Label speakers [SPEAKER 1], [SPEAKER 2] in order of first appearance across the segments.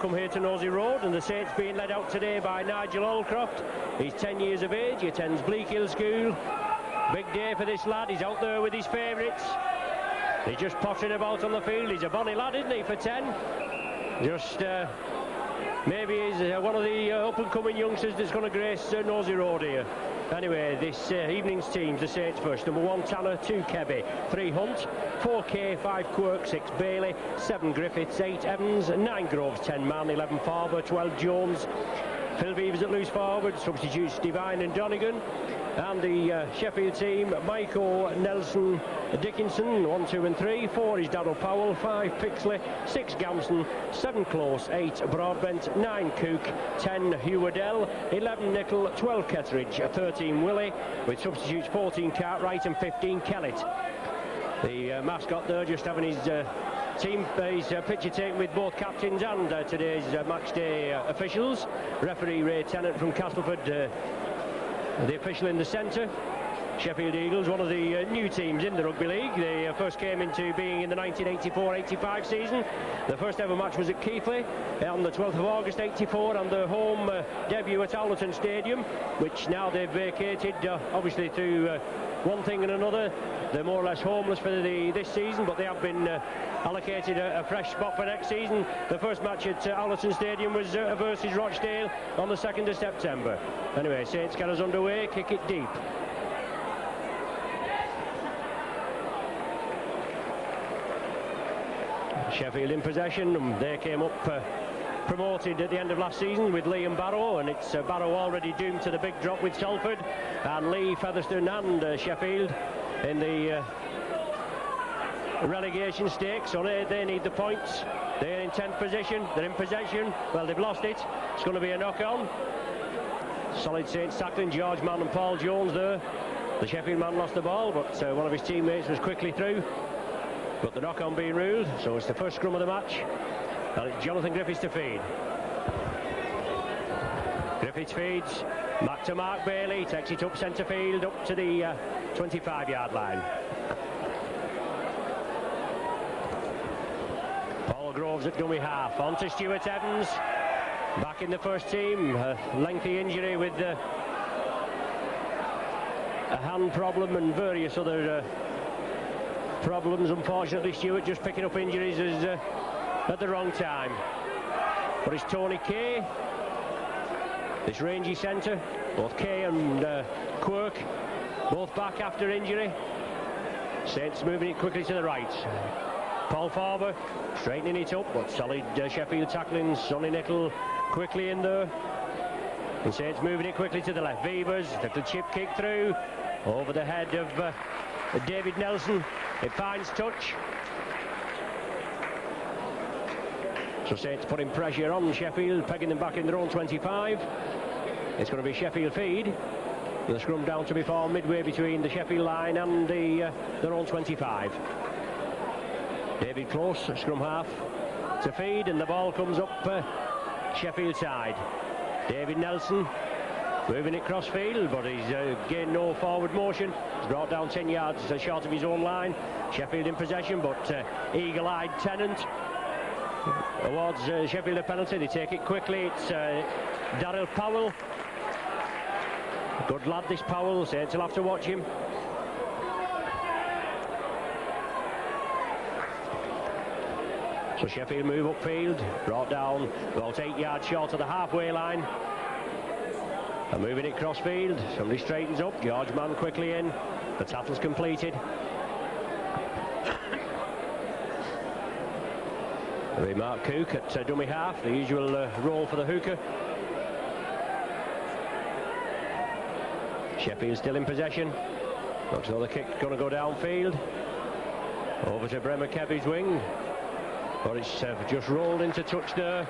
[SPEAKER 1] come here to Nosey Road, and the Saints being led out today by Nigel Allcroft. He's 10 years of age, he attends Bleak Hill School. Big day for this lad, he's out there with his favourites. He's just pottering about on the field. He's a bonny lad, isn't he, for 10? Just, maybe he's one of the up-and-coming youngsters that's going to grace Nosey Road here. Anyway, this evening's teams, the Saints first. Number 1, Tanner, 2, Kebby, 3, Hunt, 4, Kay, 5, Quirk, 6, Bailey, 7, Griffiths, 8, Evans, 9, Groves, 10, Mann, 11, Farber, 12, Jones. Phil Beavers at loose forward, substitutes Devine and Donegan. And the Sheffield team, Michael, Nelson, Dickinson, 1, 2 and 3. 4 is Darryl Powell, 5 Pixley, 6 Gamson, 7 Close, 8 Broadbent, 9 Cook, 10 Hugh Waddell, 11 Nickel, 12 Kettridge, 13 Willie, with substitutes 14 Cartwright and 15 Kellett. The mascot there just having his picture taken with both captains and today's match day officials. Referee Ray Tennant from Castleford, the official in the centre. Sheffield Eagles, one of the new teams in the Rugby League. They first came into being in the 1984-85 season. The first ever match was at Keighley on the 12th of August 84, and their home debut at Allerton Stadium, which now they've vacated, obviously through one thing and another. They're more or less homeless for this season, but they have been allocated a fresh spot for next season. The first match at Allerton Stadium was versus Rochdale on the 2nd of September. Anyway, Saints get us underway, kick it deep. Sheffield in possession. They came up promoted at the end of last season with Lee and Barrow, and it's Barrow already doomed to the big drop with Salford, and Lee, Featherstone and Sheffield in the relegation stakes. So they need the points. They're in 10th position. They're in possession. Well, they've lost it. It's going to be a knock-on. Solid Saints tackling. George Mann and Paul Jones there. The Sheffield man lost the ball, but one of his teammates was quickly through. But the knock-on being ruled, so it's the first scrum of the match, and it's Jonathan Griffiths to feed. Griffiths feeds, back to Mark Bailey, takes it up centre field, up to the 25-yard line. Paul Groves at dummy half, on to Stuart Evans, back in the first team, a lengthy injury with a hand problem and various other problems. Unfortunately, Stewart just picking up injuries at the wrong time. But it's Tony Kay, this rangy centre. Both Kay and Quirk both back after injury. Saints moving it quickly to the right. Paul Farber straightening it up, but solid Sheffield tackling. Sonny Nickel quickly in there, and Saints moving it quickly to the left. Beavers, little chip kick through over the head of David Nelson. It finds touch. So Saints putting pressure on Sheffield, pegging them back in their own 25. It's going to be Sheffield feed. The scrum down to be formed midway between the Sheffield line and their own 25. David Close, scrum half, to feed, and the ball comes up Sheffield side. David Nelson moving it cross field, but he's gained no forward motion. He's brought down 10 yards short of his own line. Sheffield in possession, but eagle-eyed Tennant awards Sheffield a penalty. They take it quickly. It's Darryl Powell. Good lad, this Powell. Saints will have to watch him. So Sheffield move upfield, brought down about 8 yards short of the halfway line. And moving it cross field, somebody straightens up. George Mann quickly in. The tackle's completed. Mark Cook at dummy half, the usual role for the hooker. Sheffield still in possession. Looks like the kick's going to go downfield. Over to Bremer Kebby's wing. But it's just rolled into touch there.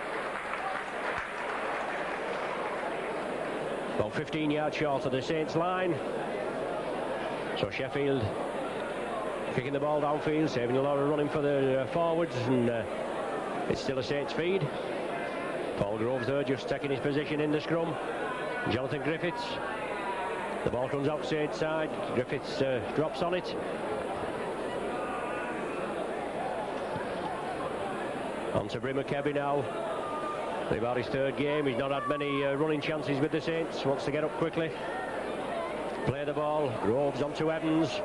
[SPEAKER 1] About 15 yards short of the Saints line. So Sheffield kicking the ball downfield, saving a lot of running for the forwards, and it's still a Saints feed. Paul Groves there just taking his position in the scrum. Jonathan Griffiths. The ball comes out Saints side. Griffiths drops on it. On to Bremer Kebby now. About his third game, he's not had many running chances with the Saints. Wants to get up quickly. Play the ball. Groves onto Evans.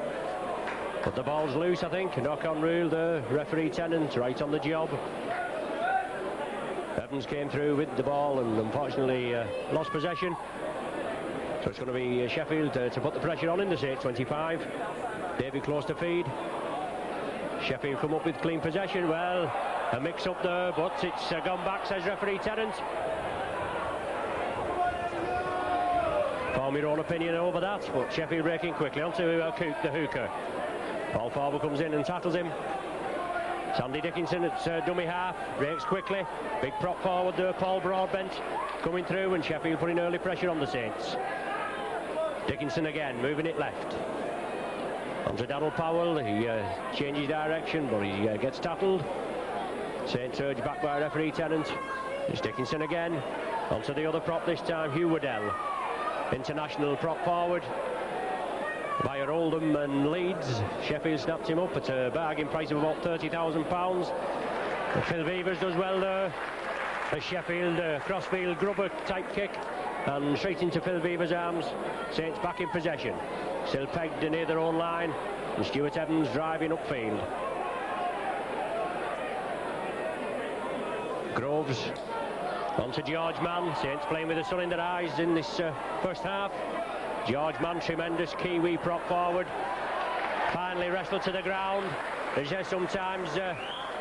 [SPEAKER 1] But the ball's loose, I think. Knock-on rule there. Referee Tennant right on the job. Evans came through with the ball and unfortunately lost possession. So it's going to be Sheffield to put the pressure on in the Saints 25. David close to feed. Sheffield come up with clean possession. Well, a mix-up there, but it's gone back, says referee Tennant. Form your own opinion over that, but Sheffield breaking quickly onto Cook, the hooker. Paul Farber comes in and tackles him. Sandy Dickinson at dummy half, breaks quickly. Big prop forward there, Paul Broadbent coming through, and Sheffield putting early pressure on the Saints. Dickinson again, moving it left. Onto Darryl Powell, he changes direction, but he gets tackled. Saints urged back by referee Tennant. It's Dickinson again. Onto the other prop this time, Hugh Waddell. International prop forward. Via Oldham and Leeds. Sheffield snapped him up at a bargain price of about £30,000. Phil Beavers does well there. A Sheffield crossfield grubber type kick. And straight into Phil Beavers' arms. Saints back in possession. Still pegged near their own line. And Stuart Evans driving upfield. Groves onto George Mann. Saints playing with the sun in their eyes in this first half. George Mann, tremendous Kiwi prop forward. Finally wrestled to the ground. There's sometimes the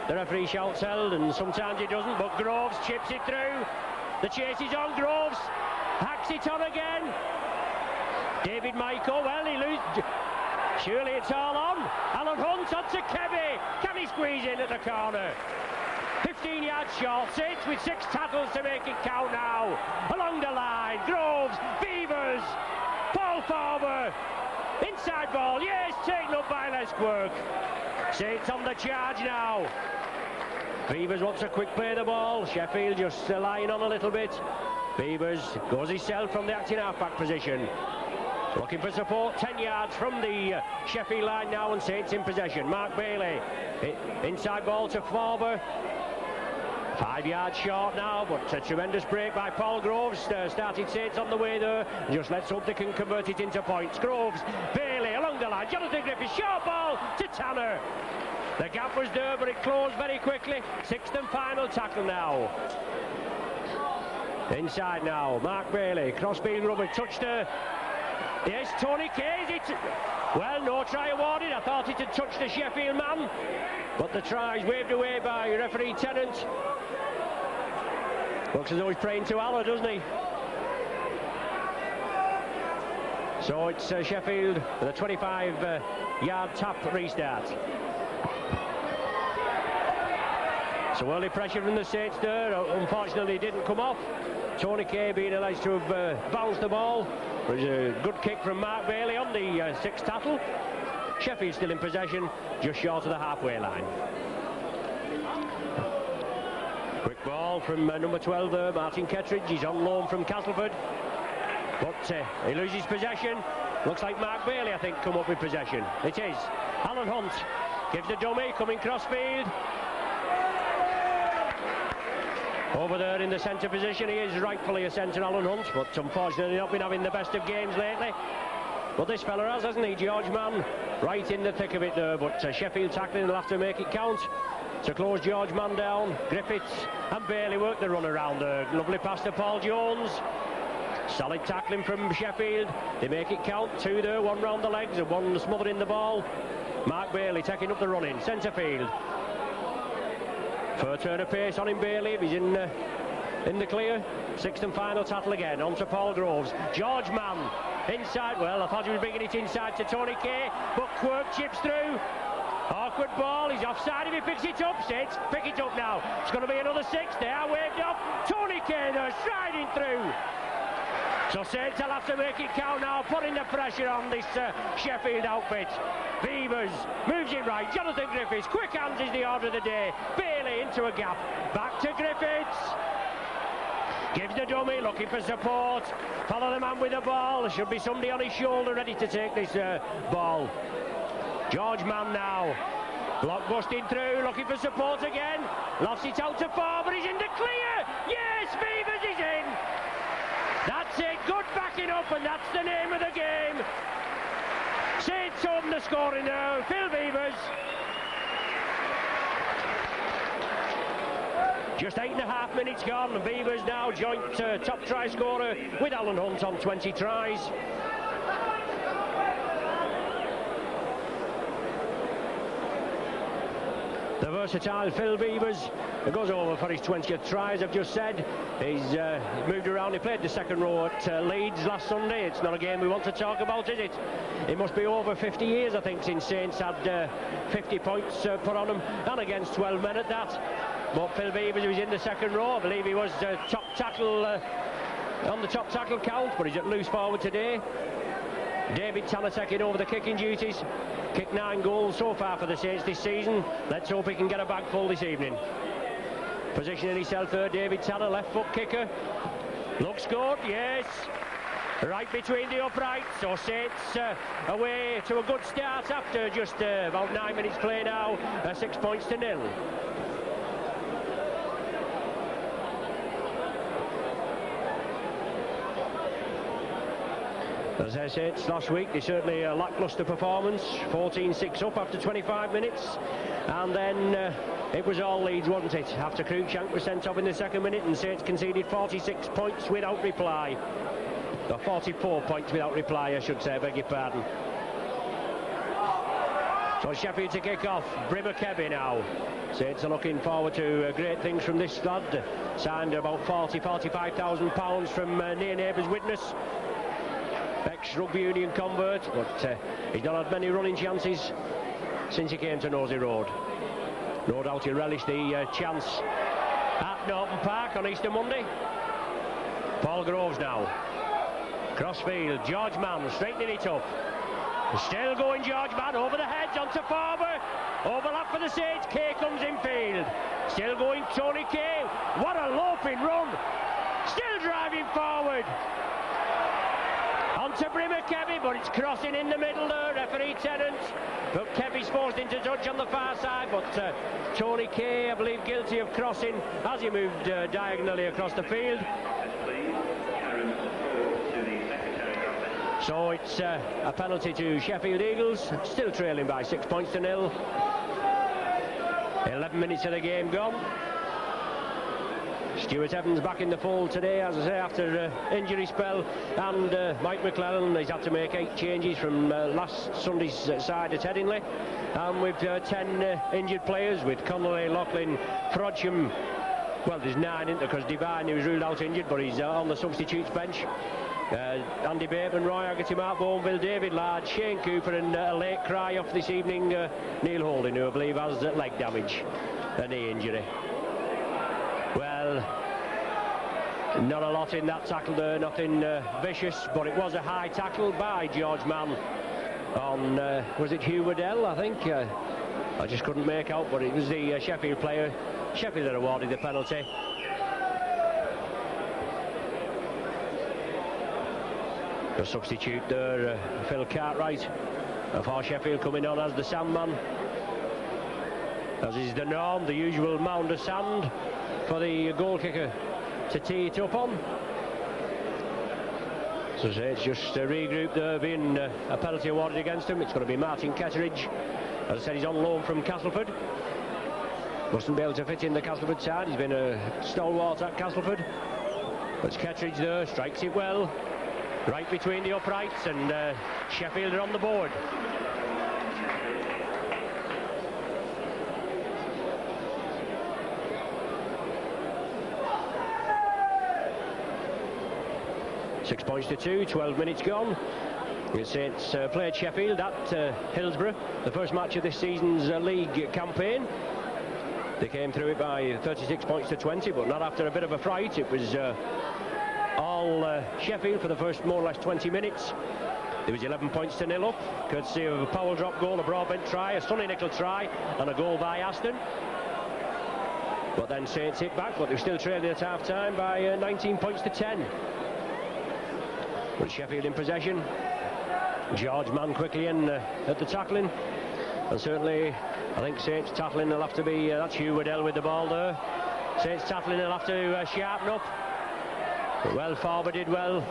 [SPEAKER 1] referee shouts held and sometimes he doesn't, but Groves chips it through. The chase is on. Groves hacks it on again. David Michael, well, he loses. Surely it's all on. Alan Hunt onto Kebby. Can he squeeze in at the corner? 15 yards short. Saints with 6 tackles to make it count now. Along the line, Groves, Beavers, Paul Farber, inside ball, yes, taken up by Lesquerk. Saints on the charge now. Beavers wants a quick play of the ball. Sheffield just lying on a little bit. Beavers goes himself from the acting half-back position. Looking for support, 10 yards from the Sheffield line now, and Saints in possession. Mark Bailey, inside ball to Farber. 5 yards short now, but a tremendous break by Paul Groves. Started Saints on the way there. Just let's hope they can convert it into points. Groves, Bailey along the line. Jonathan Griffiths, short ball to Tanner. The gap was there, but it closed very quickly. 6th and final tackle now. Inside now, Mark Bailey, crossfield rubber, touched her. Yes, Tony Kay, is it? Well, no try awarded. I thought it had touched the Sheffield man, but the try is waved away by referee Tennant. Looks as though he's praying to Allah, doesn't he? So it's Sheffield with a 25-yard tap restart. So early pressure from the Saints there. Unfortunately, it didn't come off. Tony Kay being alleged to have bounced the ball. It was a good kick from Mark Bailey on the 6th tackle. Sheffield still in possession, just short of the halfway line. Quick ball from number 12 there, Martin Kettridge. He's on loan from Castleford. But he loses possession. Looks like Mark Bailey, I think, come up with possession. It is. Alan Hunt gives the dummy, coming crossfield. Over there in the centre position, he is rightfully a centre, Alan Hunt, but unfortunately not been having the best of games lately. But this fella has, hasn't he? George Mann, right in the thick of it there, but Sheffield tackling will have to make it count. To close George Mann down, Griffiths and Bailey work the run around there. Lovely pass to Paul Jones. Solid tackling from Sheffield. They make it count. 2 there, 1 round the legs and 1 smothering the ball. Mark Bailey taking up the run in centre field. Fair turn of pace on him, Bailey, if he's in the clear. 6th and final tackle again, on to Paul Groves. George Mann, inside, well, I thought he was bringing it inside to Tony Kay, but Quirk chips through. Awkward ball, he's offside if he picks it up. Saints pick it up now. It's going to be another 6, they are waved off. Tony Kay there, striding through. So Saints will have to make it count now, putting the pressure on this Sheffield outfit. Beavers moves it right. Jonathan Griffiths, quick hands is the order of the day. Bailey into a gap. Back to Griffiths. Gives the dummy, looking for support. Follow the man with the ball. There should be somebody on his shoulder ready to take this ball. George Mann now. Block busting through, looking for support again. Lost it out to Farber, he's in the clear. Yes, That's the name of the game. Saints open the scoring now. Phil Beavers. Just 8.5 minutes gone, and Beavers now joint top try scorer with Alan Hunt on 20 tries. The versatile Phil Beavers goes over for his 20th try, as I've just said. He's moved around. He played the second row at Leeds last Sunday. It's not a game we want to talk about, is it? It must be over 50 years, I think, since Saints had 50 points put on them, and against 12 men at that. But Phil Beavers, who was in the second row, I believe he was top tackle on the top tackle count, but he's at loose forward today. David Tanner taking over the kicking duties. Kicked 9 goals so far for the Saints this season. Let's hope he can get a bag full this evening. Positioning himself there, David Tanner, left foot kicker. Looks good, yes. Right between the uprights. So Saints away to a good start after just about 9 minutes play now. 6 points to 0. As I said, last week, they certainly a lacklustre performance, 14-6 up after 25 minutes, and then it was all Leeds, wasn't it? After Cruikshank was sent off in the second minute, and Saints conceded 46 points without reply. Or 44 points without reply, I should say, I beg your pardon. So Sheffield to kick off, Brimmer Kebby now. Saints are looking forward to great things from this lad. Signed about £45,000 from near neighbours Witness. Ex-rugby union convert, but he's not had many running chances since he came to Nosey Road. No doubt he'll relish the chance at Norton Park on Easter Monday. Paul Groves now. Crossfield, George Mann straightening it up. Still going George Mann over the heads onto Farber. Overlap for the Saints. Kay comes in field. Still going Tony Kay. What a loping run. Still driving forward. On to Brimmer Kebby, but it's crossing in the middle there, referee Tennant. But Kebby's forced into touch on the far side, but Tony Kay, I believe, guilty of crossing as he moved diagonally across the field. So it's a penalty to Sheffield Eagles, still trailing by 6 points to 0. 11 minutes of the game gone. Stuart Evans back in the fold today, as I say, after injury spell, and Mike McClellan, he's had to make 8 changes from last Sunday's side at Headingley, and with 10 injured players, with Connolly, Loughlin, Frodsham. Well, there's 9 in there because Devine, who was ruled out injured, but he's on the substitutes bench. Andy Bateman, Roy Haggerty, Mark Bourneville, David Laird, Shane Cooper, and a late cry off this evening, Neil Holding, who I believe has leg damage, a knee injury. Well, not a lot in that tackle there, nothing vicious, but it was a high tackle by George Mann on, was it Hugh Waddell, I think? I just couldn't make out, but it was the Sheffield player. Sheffield had awarded the penalty. The substitute there, Phil Cartwright, for Sheffield, coming on as the Sandman. As is the norm, the usual mound of sand for the goal kicker to tee it up on. So it's just a regroup there, being a penalty awarded against him. It's going to be Martin Ketteridge. As I said, he's on loan from Castleford. Wasn't be able to fit in the Castleford side. He's been a stalwart at Castleford. But Ketteridge there, strikes it well. Right between the uprights, and Sheffield are on the board. Six points to 2, 12 minutes gone. Saints played Sheffield at Hillsborough, the first match of this season's league campaign. They came through it by 36 points to 20, but not after a bit of a fright. It was all Sheffield for the first more or less 20 minutes. There was 11 points to 0 up, courtesy of a Powell drop goal, a Broadbent try, a Sonny Nicol try, and a goal by Aston. But then Saints hit back, but they were still trailing at half-time by 19 points to 10. But Sheffield in possession. George Mann quickly in at the tackling, and certainly I think Saints tackling will have to be that's Hugh Waddell with the ball there. Saints tackling will have to sharpen up. But well, Farber did well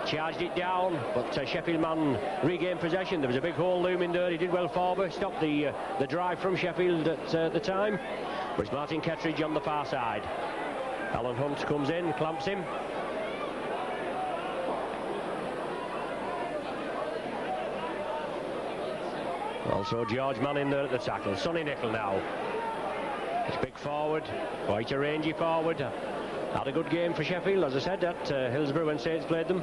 [SPEAKER 1] charged it down, but Sheffield man regained possession. There was a big hole looming there. He did well forward, stopped the drive from Sheffield at the time. But it's Martin Kettridge on the far side. Alan Hunt comes in, clamps him. Also George Mann in there at the tackle. Sonny Nicol now. It's big forward, quite a rangy forward. Had a good game for Sheffield, as I said, at Hillsborough when Saints played them.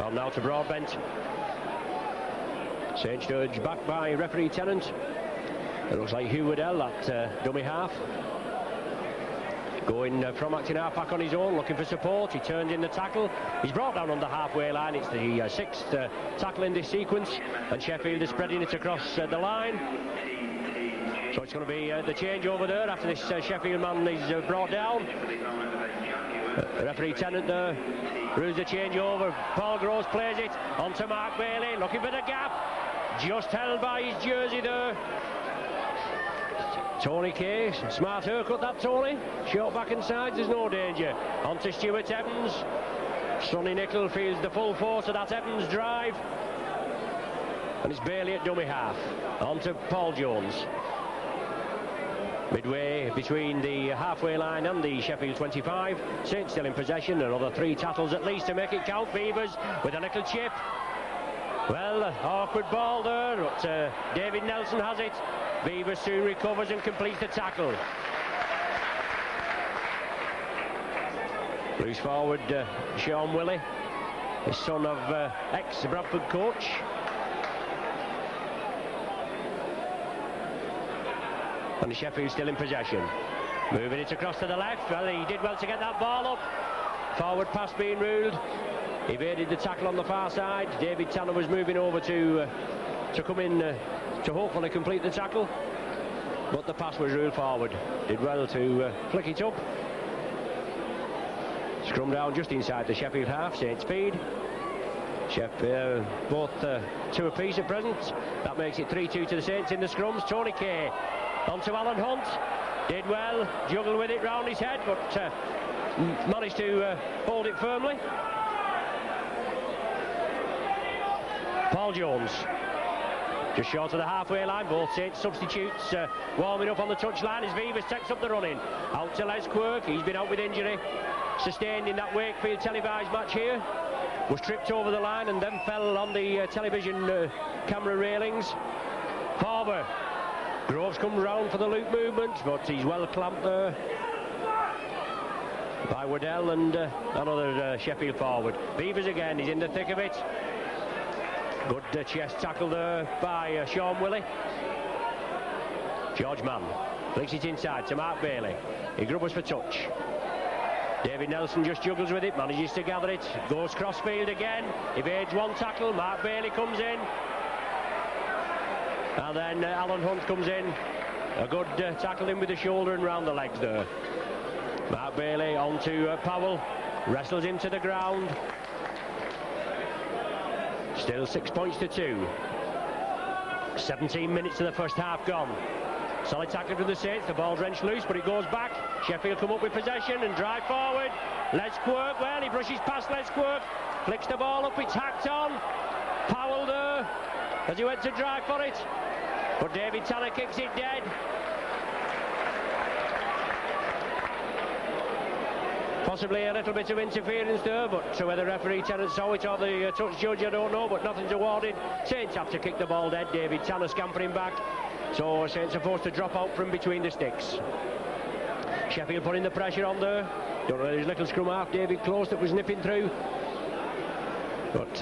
[SPEAKER 1] On now to Broadbent. St Sturge back by referee Tennant. It looks like Hugh Waddell at dummy half. Going from acting half back on his own, looking for support. He turns in the tackle. He's brought down on the halfway line. It's the sixth tackle in this sequence, and Sheffield is spreading it across the line. So it's going to be the change over there after this Sheffield man is brought down. Referee Tennant there rules the change over. Paul Groves plays it onto Mark Bailey, looking for the gap. Just held by his jersey there. Tony Kay, smart haircut that Tony. Short back inside, there's no danger. On to Stuart Evans. Sonny Nicol feels the full force of that Evans drive. And it's Bailey at dummy half. On to Paul Jones. Midway between the halfway line and the Sheffield 25. Saints still in possession. Another 3 tackles at least to make it count. Beavers with a little chip. Well, awkward ball there, but David Nelson has it. Beavers soon recovers and completes the tackle. Loose forward, Sean Willey, the son of ex-Bradford coach. And Sheffield still in possession. Moving it across to the left. Well, he did well to get that ball up. Forward pass being ruled. Evaded the tackle on the far side. David Tanner was moving over to come in to hopefully complete the tackle. But the pass was ruled forward. Did well to flick it up. Scrum down just inside the Sheffield half. Saints feed. Both 2 apiece at present. That makes it 3-2 to the Saints in the scrums. Tony Kay onto Alan Hunt. Did well. Juggled with it round his head, but managed to hold it firmly. Paul Jones. Just short of the halfway line. Both Saints substitutes warming up on the touchline as Beavers takes up the running. Out to Les Quirk. He's been out with injury. Sustained in that Wakefield televised match here. Was tripped over the line and then fell on the television camera railings. Forward. Groves comes round for the loop movement, but he's well clamped there by Waddell and another Sheffield forward. Beavers again, he's in the thick of it. Good chest tackle there by Sean Willey. George Mann flicks it inside to Mark Bailey. He grubbers for touch. David Nelson just juggles with it, manages to gather it, goes crossfield again, evades one tackle. Mark Bailey comes in, and then Alan Hunt comes in. A good tackle in with the shoulder and round the legs there. Mark Bailey on to Powell, wrestles him to the ground. Still 6 points to 2. 17 minutes of the first half gone. Solid tackle from the Saints, the ball wrenched loose, but it goes back. Sheffield come up with possession and drive forward. Les Quirk, well, he brushes past Les Quirk, flicks the ball up, it's hacked on. Powell there, as he went to drive for it, but David Tanner kicks it dead. Possibly a little bit of interference there, but whether referee Tennant saw it or the touch judge, I don't know, but nothing's awarded. Saints have to kick the ball dead. David Tanner scampering back, so Saints are forced to drop out from between the sticks. Sheffield putting the pressure on there. Don't know, there's little scrum half, David Close, that was nipping through, but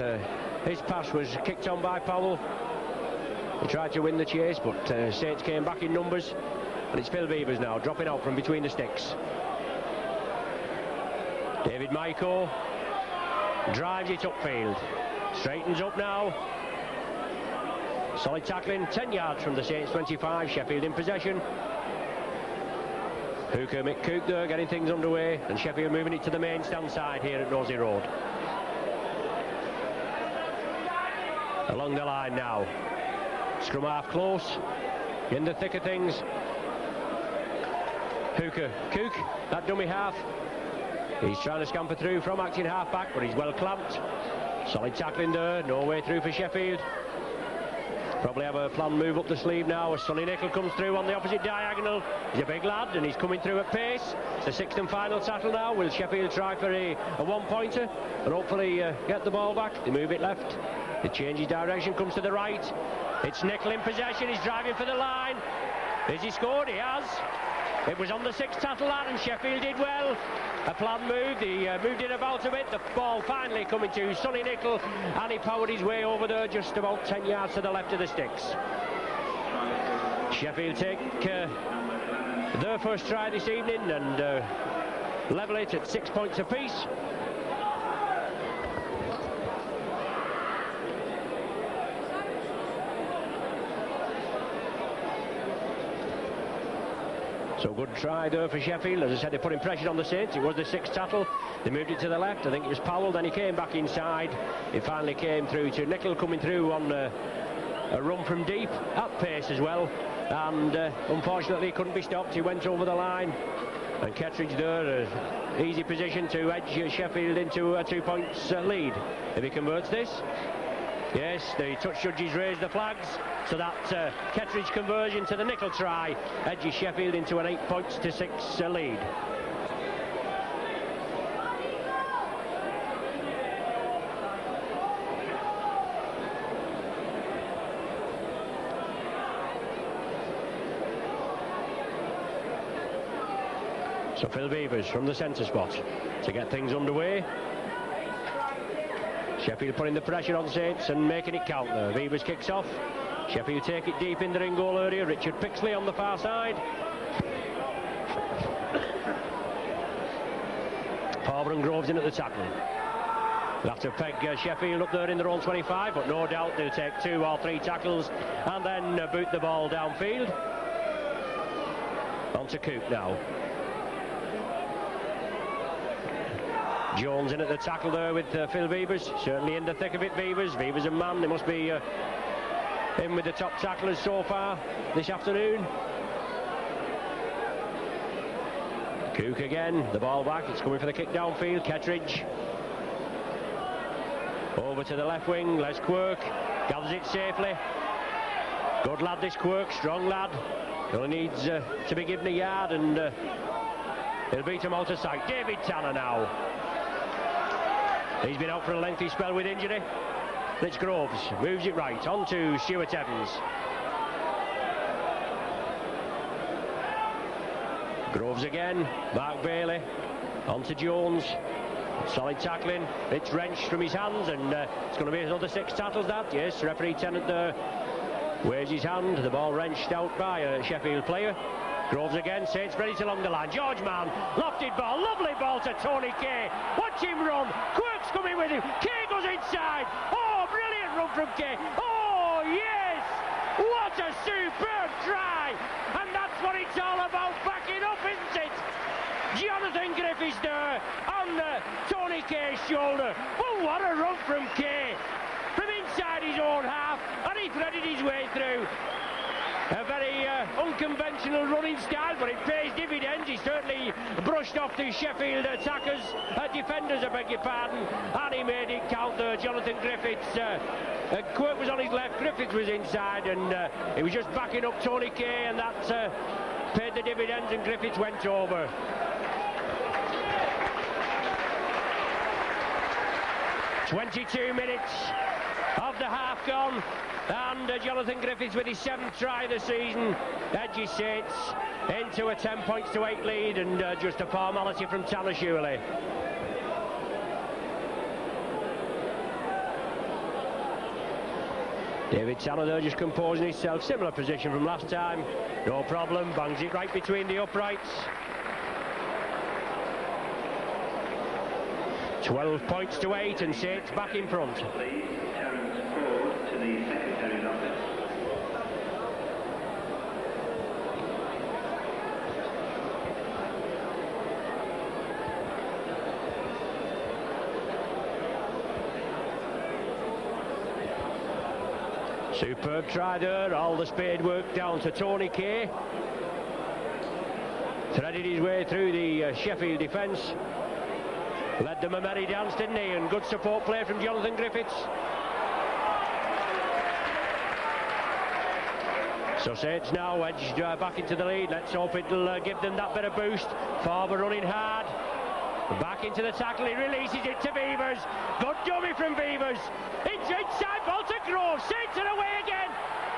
[SPEAKER 1] his pass was kicked on by Powell. He tried to win the chase, but Saints came back in numbers, and it's Phil Beavers now dropping out from between the sticks. David Maiko drives it upfield, straightens up now. Solid tackling, 10 yards from the Saints 25. Sheffield in possession. Hooker McCook there getting things underway, and Sheffield moving it to the main stand side here at Nosey Road. Along the line now. Scrum half close, in the thick of things. Hooker, Cook, that dummy half. He's trying to scamper through from acting half-back, but he's well clamped. Solid tackling there, no way through for Sheffield. Probably have a planned move up the sleeve now as Sonny Nicol comes through on the opposite diagonal. He's a big lad and he's coming through at pace. It's the sixth and final tackle now. Will Sheffield try for a one-pointer and hopefully get the ball back? They move it left. They change his direction, comes to the right. It's Nicol in possession, he's driving for the line. Has he scored? He has. It was on the sixth tackle, lad, and Sheffield did well. A planned move, he moved it about a bit. The ball finally coming to Sonny Nicol, and he powered his way over there just about 10 yards to the left of the sticks. Sheffield take their first try this evening and level it at 6 points apiece. So good try there for Sheffield. As I said, they're putting pressure on the Saints. It was the sixth tackle. They moved it to the left. I think it was Powell. Then he came back inside. It finally came through to Nicol, coming through on a run from deep at pace as well. And unfortunately, he couldn't be stopped. He went over the line. And Kettridge there, easy position to edge Sheffield into a 2 points lead. If he converts this. Yes, the touch judges raised the flags, so that Kettridge conversion to the Nicol try edges Sheffield into an 8 points to 6 lead. So Phil Beavers from the centre spot to get things underway. Sheffield putting the pressure on Saints and making it count there. Beavers kicks off. Sheffield take it deep in the ring goal area. Richard Pixley on the far side. Farber and Groves in at the tackling. They'll have to peg Sheffield up there in their own 25, but no doubt they'll take 2 or 3 tackles and then boot the ball downfield. On to Coop now. Jones in at the tackle there with Phil Beavers, certainly in the thick of it. Beavers a man, they must be in with the top tacklers so far this afternoon. Cook again, the ball back, it's coming for the kick downfield. Kettridge over to the left wing. Les Quirk gathers it safely. Good lad this Quirk, strong lad, only needs to be given a yard and he'll beat him out of sight. David Tanner now. He's been out for a lengthy spell with injury. It's Groves, moves it right, on to Stuart Evans. Groves again, Mark Bailey, on to Jones. Solid tackling, it's wrenched from his hands and it's going to be another 6 tackles that. Yes, referee Tennant there waves his hand, the ball wrenched out by a Sheffield player. Groves again, Saints ready to along the line. George Mann, lofted ball, lovely ball to Tony Kay. Watch him run, Quirk's coming with him. Kay goes inside. Oh, brilliant run from Kay. Oh, yes! What a superb try! And that's what it's all about, backing up, isn't it? Jonathan Griffiths there on Tony Kay's shoulder. Well, what a run from Kay. From inside his own half, and he threaded his way through. A very unconventional running style, but it pays dividends. He certainly brushed off the Sheffield attackers, defenders, I beg your pardon, and he made it count there. Jonathan Griffiths, Quirk was on his left, Griffiths was inside, and he was just backing up Tony Kay, and that paid the dividends, and Griffiths went over. "22 minutes of the half gone. And Jonathan Griffiths with his 7th try of the season edges Saints into a 10 points to 8 lead, and just a formality from Tanner surely. David Tanner there just composing himself, similar position from last time, no problem, bangs it right between the uprights. 12 points to 8 and Saints back in front. Superb try there, all the spade work down to Tony Kay. Threaded his way through the Sheffield defence. Led them a merry dance, didn't he? And good support play from Jonathan Griffiths. So Saints now edged back into the lead. Let's hope it'll give them that bit of boost. Farber running hard. Back into the tackle, he releases it to Beavers. Good dummy from Beavers. It's inside ball to Groves. Saints are away again.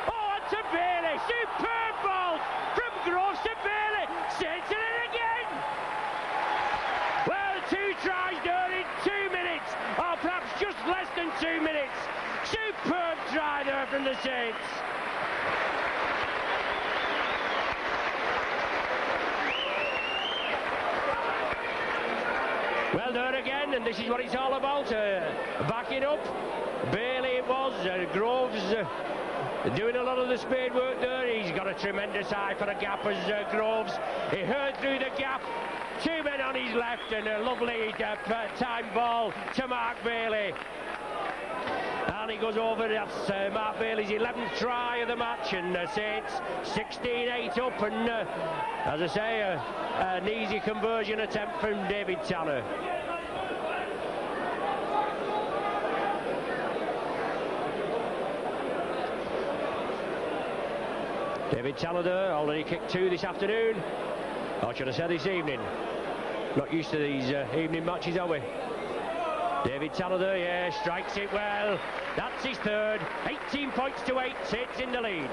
[SPEAKER 1] Oh, and to Bailey. Superb ball from Groves to Bailey. Saints are in again. Well, 2 tries there in 2 minutes, or perhaps just less than 2 minutes. Superb try there from the Saints. Well, there again, and this is what it's all about, backing up. Bailey it was, Groves doing a lot of the spade work there. He's got a tremendous eye for a gap as Groves. He heard through the gap, 2 men on his left, and a lovely time ball to Mark Bailey. And he goes over, that's Mark Bailey's 11th try of the match, and Saints 16-8 up, and as I say, an easy conversion attempt from David Tanner. David Tanner there, already kicked 2 this afternoon, or should I say this evening. Not used to these evening matches, are we? David Tanner there, yeah, strikes it well. That's his third. 18 points to 8. Saints in the lead.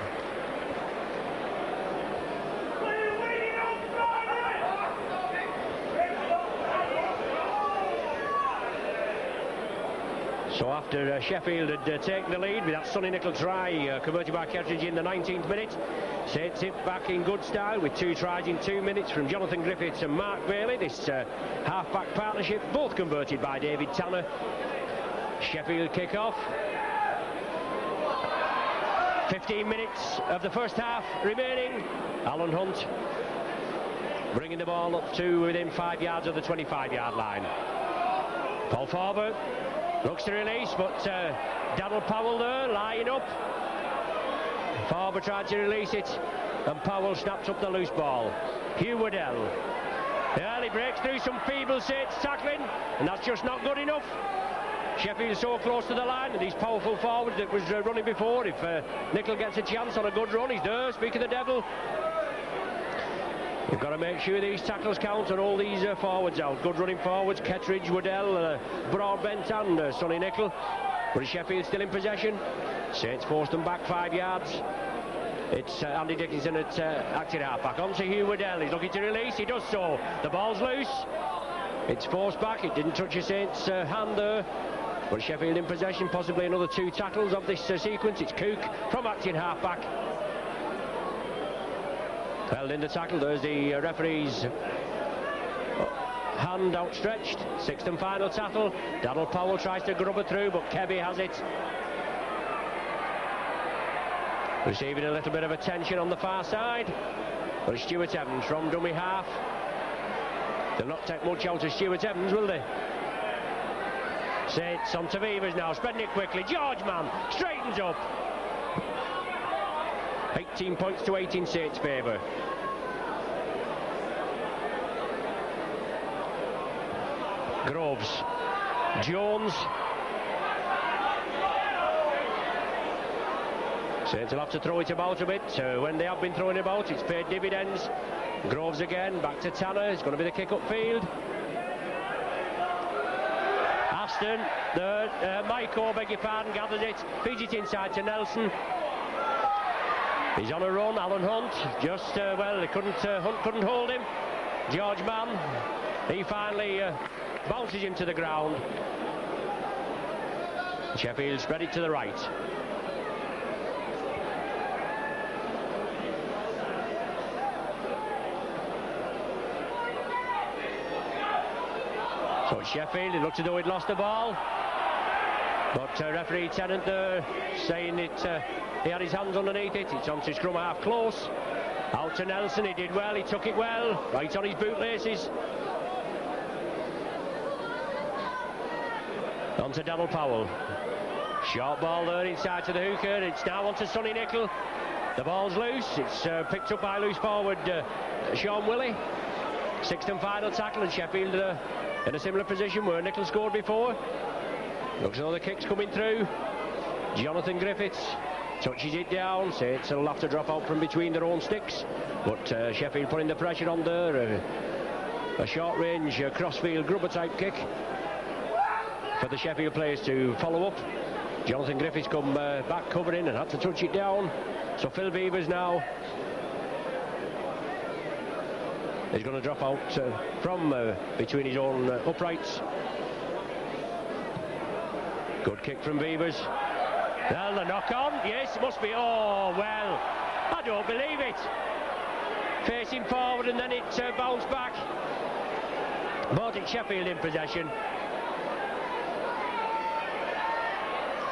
[SPEAKER 1] So after Sheffield had taken the lead with that Sonny Nicol try converted by Kettridge in the 19th minute, Saints it back in good style with 2 tries in 2 minutes from Jonathan Griffiths and Mark Bailey. This half-back partnership, both converted by David Tanner. Sheffield kick-off. 15 minutes of the first half remaining. Alan Hunt bringing the ball up to within 5 yards of the 25-yard line. Paul Farber looks to release, but Darryl Powell there, lying up. Farber tried to release it, and Powell snaps up the loose ball. Hugh Waddell. Well, he breaks through some feeble Saints tackling, and that's just not good enough. Sheffield so close to the line, and these powerful forwards that was running before. If Nicol gets a chance on a good run, he's there, speak of the devil. You've got to make sure these tackles count and all these forwards out. Good running forwards, Kettridge, Waddell, Broadbent and Sonny Nicol. But Sheffield still in possession. Saints forced them back 5 yards. It's Andy Dickinson at acting half-back. On to Hugh Waddell, he's looking to release, he does so. The ball's loose. It's forced back, it didn't touch a Saints hand there. But Sheffield in possession, possibly another 2 tackles of this sequence. It's Cook from acting half-back. Held in the tackle, there's the referee's hand outstretched. 6th and final tackle. Darryl Powell tries to grub it through, but Kebby has it. Receiving a little bit of attention on the far side. But Stuart Evans from dummy half. They'll not take much out of Stuart Evans, will they? Saints on to Beavers now, spreading it quickly. George Mann straightens up. 18 points to 8 in Saints' favour. Groves, Jones. Saints will have to throw it about a bit. When they have been throwing it about, it's paid dividends. Groves again, back to Tanner. It's going to be the kick upfield. Aston, Maiko, beg your pardon, gathers it, feeds it inside to Nelson. He's on a run, Alan Hunt, just, well, Hunt couldn't hold him. George Mann, he finally bounces him to the ground. Sheffield spread it to the right. So Sheffield, it looked as though he'd lost the ball. But referee Tennant there saying it, he had his hands underneath it. It's on to scrum half close. Out to Nelson, he did well, he took it well. Right on his bootlaces. On to Darryl Powell. Short ball there inside to the hooker. It's now on to Sonny Nicol. The ball's loose. It's picked up by loose forward Sean Willey. 6th and final tackle, and Sheffield in a similar position where Nickel scored before. Looks as though the kick's coming through. Jonathan Griffiths touches it down. Saints will have to drop out from between their own sticks, but Sheffield putting the pressure on there. A short range crossfield grubber type kick for the Sheffield players to follow up. Jonathan Griffiths come back covering and had to touch it down. So Phil Beavers now is going to drop out from between his own uprights. Good kick from Beavers. Well, the knock on, yes, it must be. Oh, well, I don't believe it. Facing forward and then it bounced back. But it's Sheffield in possession.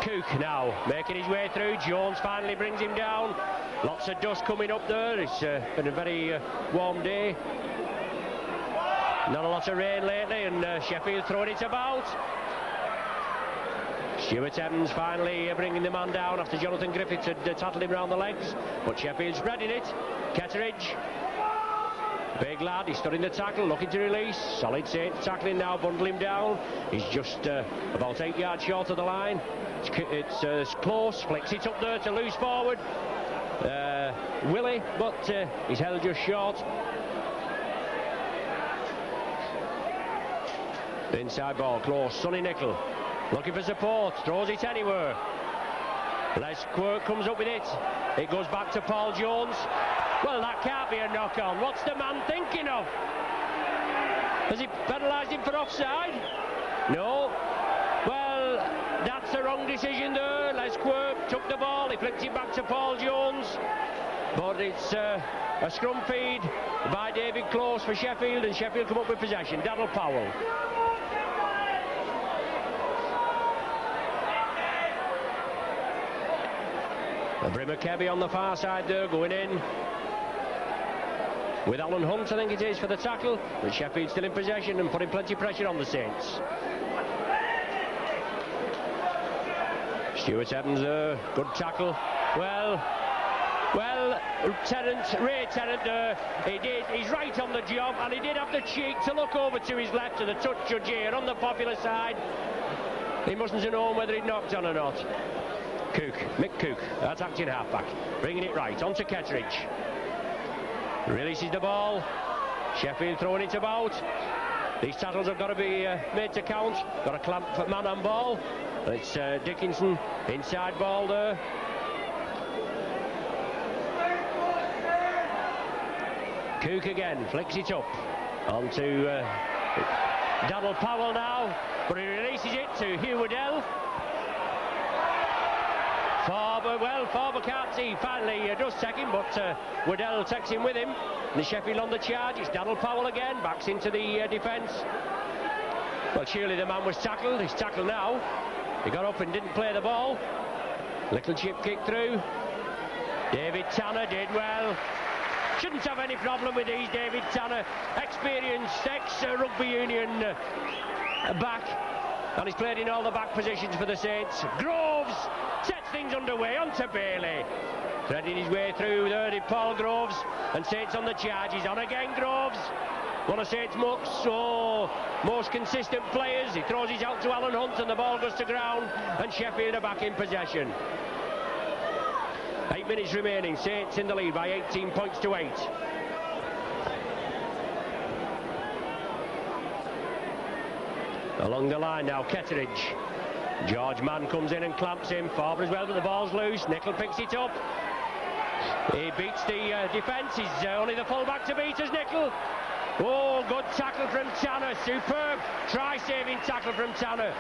[SPEAKER 1] Cook now making his way through. Jones finally brings him down. Lots of dust coming up there. It's been a very warm day. Not a lot of rain lately, and Sheffield throwing it about. Stuart Evans finally bringing the man down after Jonathan Griffiths had tattled him round the legs, but Sheffield spreading it. Ketteridge, big lad, he stood in the tackle, looking to release. Solid Saints tackling now, bundle him down. He's just about 8 yards short of the line. It's close, flicks it up there to loose forward. Willie, but he's held just short. Inside ball, close, Sonny Nickel. Looking for support, throws it anywhere. Les Quirk comes up with it. It goes back to Paul Jones. Well, that can't be a knock-on. What's the man thinking of? Has he penalised him for offside? No. Well, that's the wrong decision there. Les Quirk took the ball, he flicked it back to Paul Jones. But it's a scrum feed by David Close for Sheffield, and Sheffield come up with possession. Daryl Powell. Brimmer Kebby on the far side there, going in with Alan Hunt, I think it is, for the tackle. But Sheffield still in possession and putting plenty of pressure on the Saints. Stuart Evans there, good tackle. Well, Ray Tennant there, he's right on the job, and he did have the cheek to look over to his left to the touch judge here on the popular side. He mustn't have known whether he'd knocked on or not. Mick Cook, that's acting halfback, bringing it right onto Ketteridge. Releases the ball. Sheffield throwing it about. These tackles have got to be made to count. Got a clamp for man on ball. It's Dickinson, inside ball there. Cook again, flicks it up onto Daryl Powell now, but he releases it to Hugh Waddell. Farber can't see, finally does take him, but Waddell takes him with him. And the Sheffield on the charge, it's Daryl Powell again, backs into the defence. Well, surely the man was tackled, he's tackled now. He got up and didn't play the ball. Little chip kick through. David Tanner did well. Shouldn't have any problem with these, David Tanner. Experienced ex-rugby union back. And he's played in all the back positions for the Saints. Groves sets things underway onto Bailey. Threading his way through there did Paul Groves. And Saints on the charge. He's on again, Groves. One of Saints' most consistent players. He throws it out to Alan Hunt and the ball goes to ground. And Sheffield are back in possession. 8 minutes remaining. Saints in the lead by 18 points to 8. Along the line now, Ketteridge. George Mann comes in and clamps him. Farber as well, but the ball's loose. Nickel picks it up. He beats the defence. He's only the full-back to beat us, Nickel. Oh, good tackle from Tanner. Superb try-saving tackle from Tanner.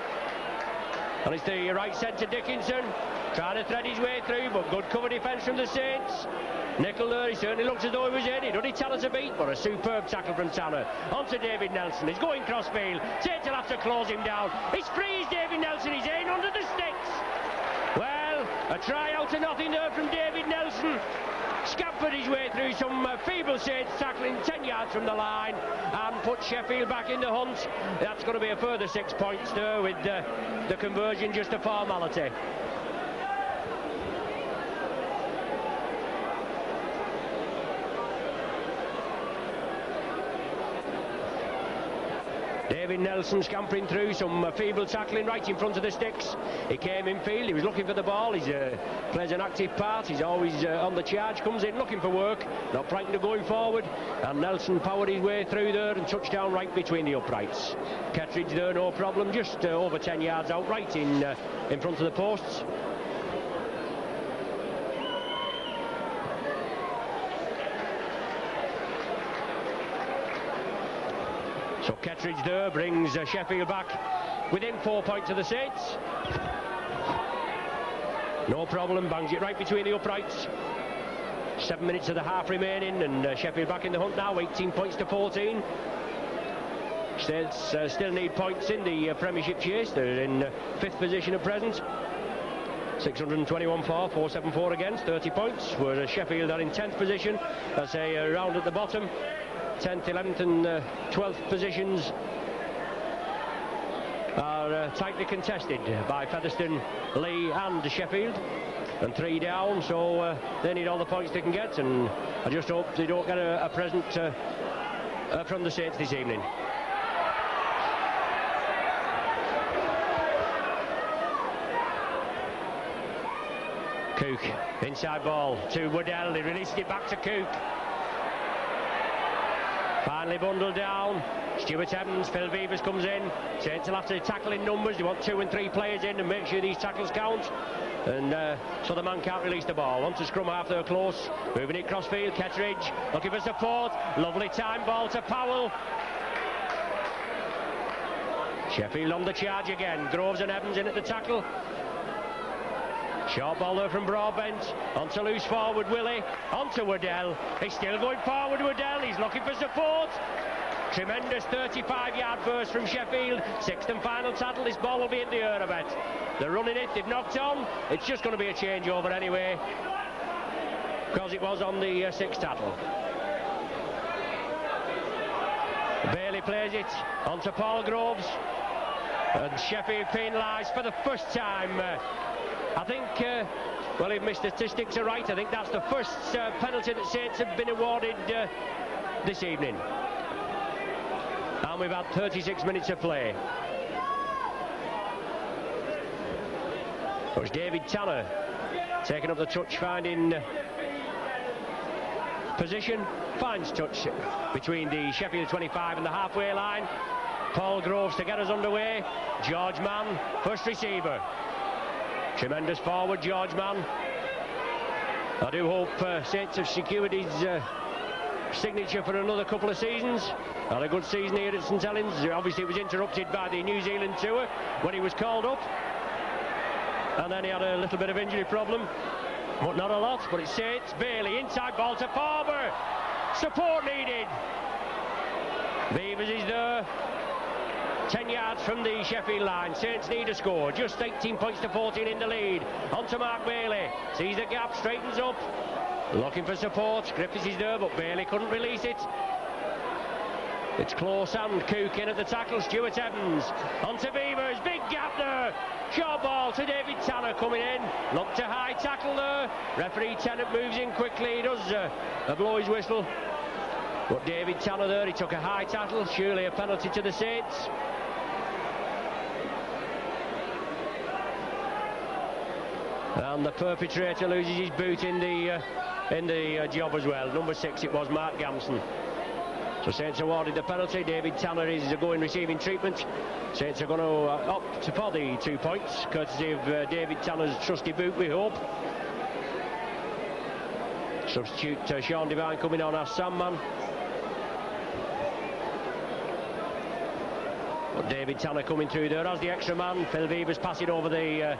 [SPEAKER 1] And it's the right centre Dickinson. Trying to thread his way through, but good cover defence from the Saints. Nickel there, he certainly looks as though he was in. He'd only Tanner to beat, but a superb tackle from Tanner. On to David Nelson, he's going crossfield. Saints will have to close him down. He's free, David Nelson, he's in under the sticks. Well, a try out to nothing there from David Nelson. Scampered his way through some feeble Saints tackling 10 yards from the line and put Sheffield back in the hunt. That's going to be a further 6 points there with the conversion just a formality. David Nelson scampering through, some feeble tackling right in front of the sticks. He came in field, he was looking for the ball, he plays an active part, he's always on the charge, comes in looking for work, not frightened of going forward, and Nelson powered his way through there and touched down right between the uprights. Kettridge there, no problem, just over 10 yards out, right in front of the posts. So Kettridge there brings Sheffield back within 4 points of the Saints. No problem, bangs it right between the uprights. 7 minutes of the half remaining, and Sheffield back in the hunt now, 18 points to 14. Saints still need points in the Premiership chase. They're in 5th position at present. 621 for, 474 against, 30 points. Whereas Sheffield are in 10th position. That's a round at the bottom. 10th, 11th and 12th positions are tightly contested by Featherstone, Lee and Sheffield, and 3 down, so they need all the points they can get, and I just hope they don't get a present from the Saints this evening. Cook, inside ball to Waddell, he released it back to Cook. Finally bundled down. Stuart Evans, Phil Beavers comes in. Saints will have to tackle in numbers. They want 2 and 3 players in and make sure these tackles count. And so the man can't release the ball. On to scrum half there close. Moving it crossfield. Kettridge looking for support. Lovely time ball to Powell. Sheffield on the charge again. Groves and Evans in at the tackle. Short ball there from Broadbent, onto loose forward Willie, onto Waddell, he's still going forward Waddell, he's looking for support. Tremendous 35-yard burst from Sheffield, 6th and final tackle, this ball will be in the air I bet. They're running it, they've knocked on, it's just going to be a changeover anyway, because it was on the 6th tackle. Bailey plays it, onto Paul Groves, and Sheffield penalised for the first time. I think, well, if my statistics are right, I think that's the first penalty that Saints have been awarded this evening. And we've had 36 minutes of play. It was David Tanner taking up the touch, finding position, finds touch between the Sheffield 25 and the halfway line. Paul Groves to get us underway. George Mann, first receiver. Tremendous forward, George Mann. I do hope Saints have secured his signature for another couple of seasons. Had a good season here at St Helens. Obviously it was interrupted by the New Zealand tour when he was called up. And then he had a little bit of injury problem. But not a lot, but it's Saints. Bailey, inside ball to Farber. Support needed. Beavers is there. 10 yards from the Sheffield line. Saints need a score. Just 18 points to 14 in the lead. On to Mark Bailey. Sees the gap, straightens up. Looking for support. Griffiths is there, but Bailey couldn't release it. It's close and Cook in at the tackle. Stuart Evans. On to Beavers. Big gap there. Short ball to David Tanner coming in. Look to high tackle there. Referee Tennant moves in quickly. He does blow his whistle. But David Tanner there, he took a high tackle. Surely a penalty to the Saints. And the perpetrator loses his boot in the job as well. Number 6, it was Mark Gamson. So Saints awarded the penalty. David Tanner is going receiving treatment. Saints are going to opt for the 2 points, courtesy of David Tanner's trusty boot, we hope. Substitute Sean Devine coming on as Sandman. But David Tanner coming through there as the extra man. Phil Beavers passing over the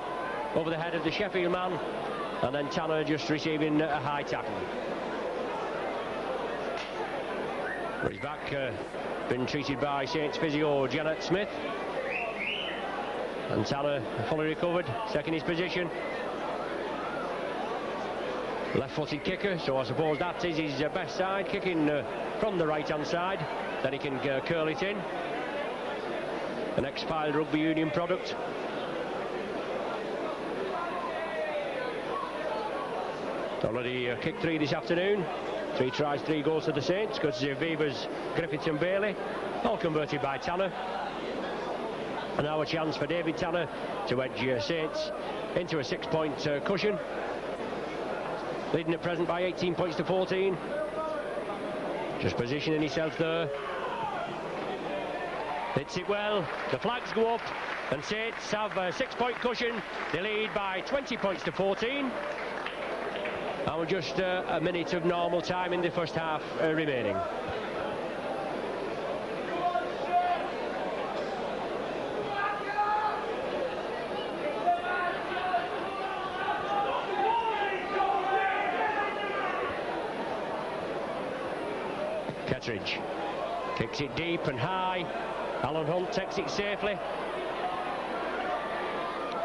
[SPEAKER 1] head of the Sheffield man, and then Tanner just receiving a high tackle. But he's back, been treated by Saints physio Janet Smith, and Tanner fully recovered, second his position. Left-footed kicker, so I suppose that is his best side, kicking from the right-hand side, then he can curl it in. An ex-Fylde Rugby Union product. Already kicked 3 this afternoon. 3 tries, 3 goals to the Saints. Courtesy of Beavers, Griffiths and Bailey. All converted by Tanner. And now a chance for David Tanner to edge Saints into a 6-point cushion. Leading at present by 18 points to 14. Just positioning himself there. Hits it well. The flags go up. And Saints have a 6-point cushion. They lead by 20 points to 14. And we're just a minute of normal time in the first half remaining. Kettridge kicks it deep and high. Alan Hunt takes it safely.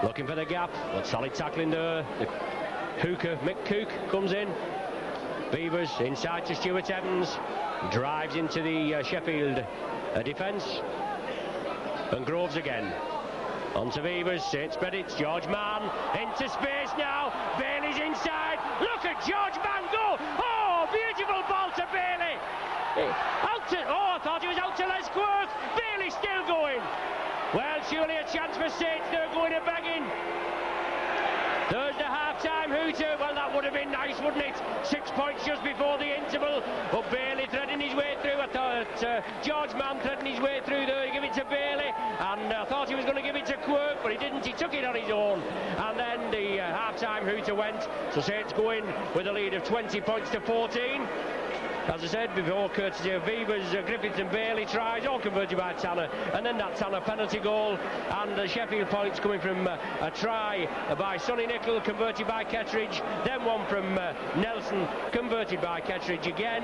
[SPEAKER 1] Looking for the gap, but solid tackling there. The hooker, Mick Cook, comes in. Beavers inside to Stuart Evans. Drives into the Sheffield defence. And Groves again. On to Beavers, Saints Bennett, George Mann. Into space now. Bailey's inside. Look at George Mann go. Oh, beautiful ball to Bailey. Out to, I thought he was out to Les Quirk. Bailey still going. Well, surely a chance for Saints. They're going to begging. There's the half-time hooter. Well, that would have been nice, wouldn't it? 6 points just before the interval. But Bailey threading his way through. I thought George Mann threading his way through there. He gave it to Bailey. And I thought he was going to give it to Quirk, but he didn't. He took it on his own. And then the half-time hooter went. So Saints go in with a lead of 20 points to 14. As I said before, courtesy of Beavers, Griffith and Bailey tries, all converted by Tanner, and then that Tanner penalty goal, and the Sheffield points coming from a try by Sonny Nicol, converted by Kettridge, then one from Nelson, converted by Kettridge again,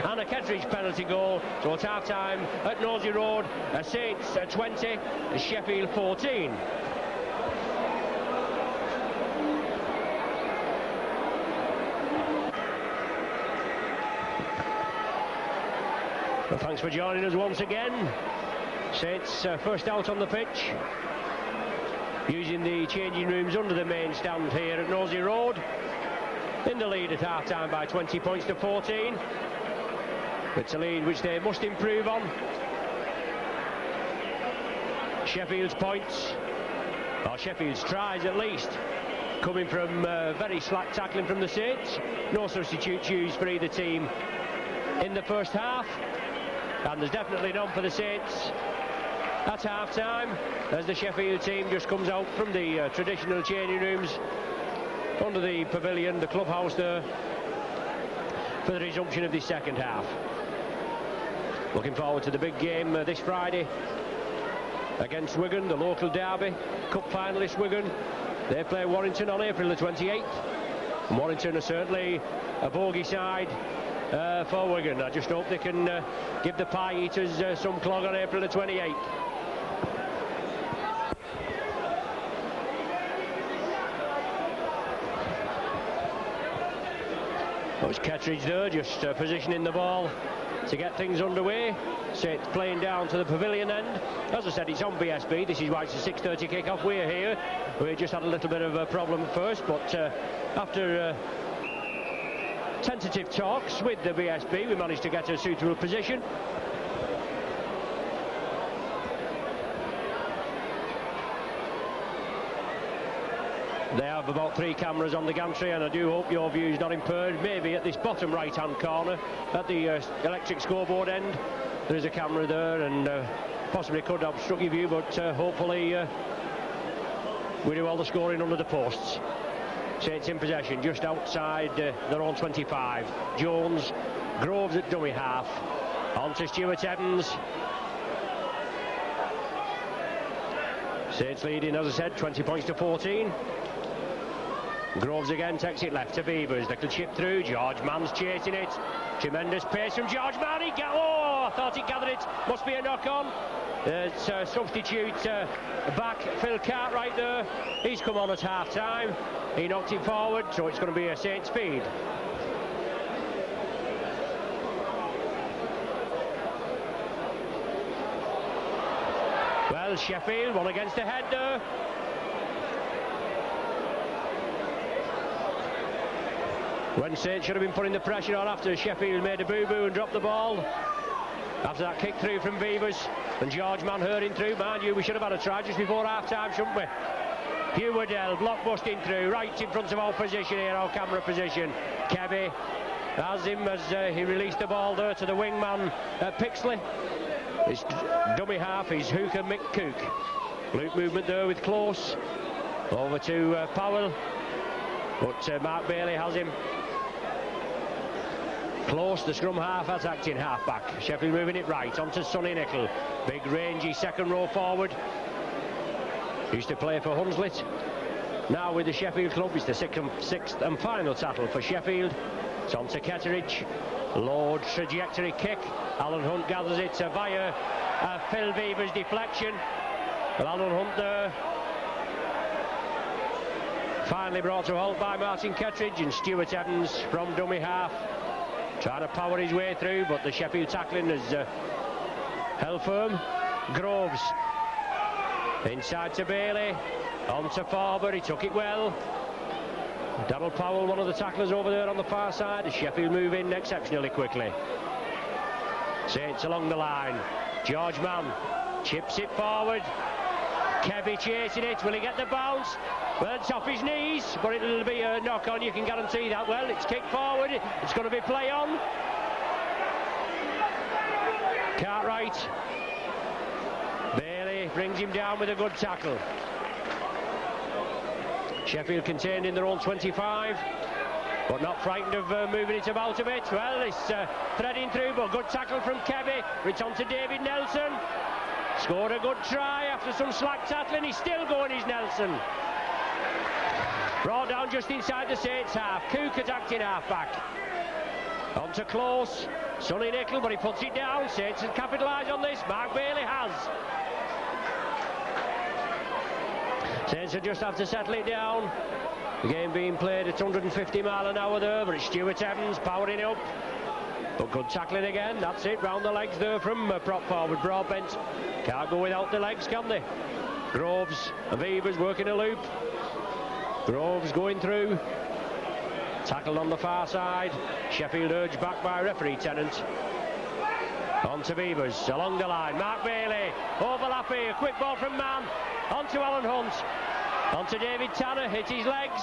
[SPEAKER 1] and a Kettridge penalty goal. So it's half time at Nosey Road, Saints 20, Sheffield 14. Well, thanks for joining us once again. Saints first out on the pitch, using the changing rooms under the main stand here at Nosey Road. In the lead at half-time by 20 points to 14. It's a lead which they must improve on. Sheffield's points, or Sheffield's tries at least, coming from very slack tackling from the Saints. No substitutes used for either team in the first half. And there's definitely none for the Saints at half-time, as the Sheffield team just comes out from the traditional changing rooms under the pavilion, the clubhouse there, for the resumption of the second half. Looking forward to the big game this Friday against Wigan, the local derby, cup finalist Wigan. They play Warrington on April the 28th. And Warrington are certainly a bogey side for Wigan. I just hope they can give the Pie Eaters some clog on April the 28th. Well, it's Kettridge there, just positioning the ball to get things underway. So it's playing down to the pavilion end. As I said, it's on BSB. This is why it's a 6:30 kick-off. We're here. We just had a little bit of a problem at first, but after tentative talks with the BSB, we managed to get a suitable position. They have about 3 cameras on the gantry, and I do hope your view is not impaired. Maybe at this bottom right-hand corner, at the electric scoreboard end, there is a camera there, and possibly could obstruct your view, but hopefully we do all the scoring under the posts. Saints in possession, just outside their own 25. Jones, Groves at dummy half. On to Stuart Evans. Saints leading, as I said, 20 points to 14. Groves again takes it left to Beavers. Little chip through. George Mann's chasing it. Tremendous pace from George Mann. I thought he gathered it. Must be a knock-on. It's substitute back Phil Cartwright there. He's come on at half-time. He knocked it forward, so it's going to be a Saints feed. Well, Sheffield, one against the head there. When Saints should have been putting the pressure on after Sheffield made a boo-boo and dropped the ball. After that kick through from Beavers. And George Mann hurrying through. Mind you, we should have had a try just before half-time, shouldn't we? Hugh Waddell, block busting through, right in front of our position here, our camera position. Kebby has him as he released the ball there to the wingman Pixley. His dummy half is Hooker McCook. Loop movement there with Close. Over to Powell. But Mark Bailey has him. Close, the scrum half, as acting half-back. Sheffield moving it right, onto Sonny Nicol. Big rangy second row forward. Used to play for Hunslet. Now with the Sheffield club, it's the sixth and final tackle for Sheffield. It's on to Ketteridge. Low trajectory kick. Alan Hunt gathers it via Phil Beaver's deflection. Well, Alan Hunt there. Finally brought to a halt by Martin Ketteridge, and Stuart Evans from dummy half trying to power his way through, but the Sheffield tackling has held firm. Groves inside to Bailey, on to Farber, he took it well. Donald Powell, one of the tacklers over there on the far side. Sheffield move in exceptionally quickly. Saints along the line. George Mann chips it forward. Kebby chasing it. Will he get the bounce? Well, it's off his knees, but it'll be a knock on, you can guarantee that. Well, it's kicked forward. It's going to be play on. Cartwright. Bailey brings him down with a good tackle. Sheffield contained in their own 25, but not frightened of moving it about a bit. Well, it's threading through, but good tackle from Kebby. It's on to David Nelson. Scored a good try after some slack tackling. He's still going, is Nelson. Brought down just inside the Saints half. Cook attacked in half-back. On to Close. Sonny Nicol, but he puts it down. Saints can capitalise on this. Mark Bailey has. Saints will just have to settle it down. The game being played at 150 mile an hour there, but it's Stuart Evans powering up. But good tackling again, that's it, round the legs there from prop forward Broadbent. Can't go without the legs, can they? Groves, Avivas working a loop. Groves going through. Tackled on the far side. Sheffield urged back by referee Tennant. On to Beavers, along the line. Mark Bailey, overlap here, quick ball from Mann. On to Alan Hunt. On to David Tanner, hit his legs.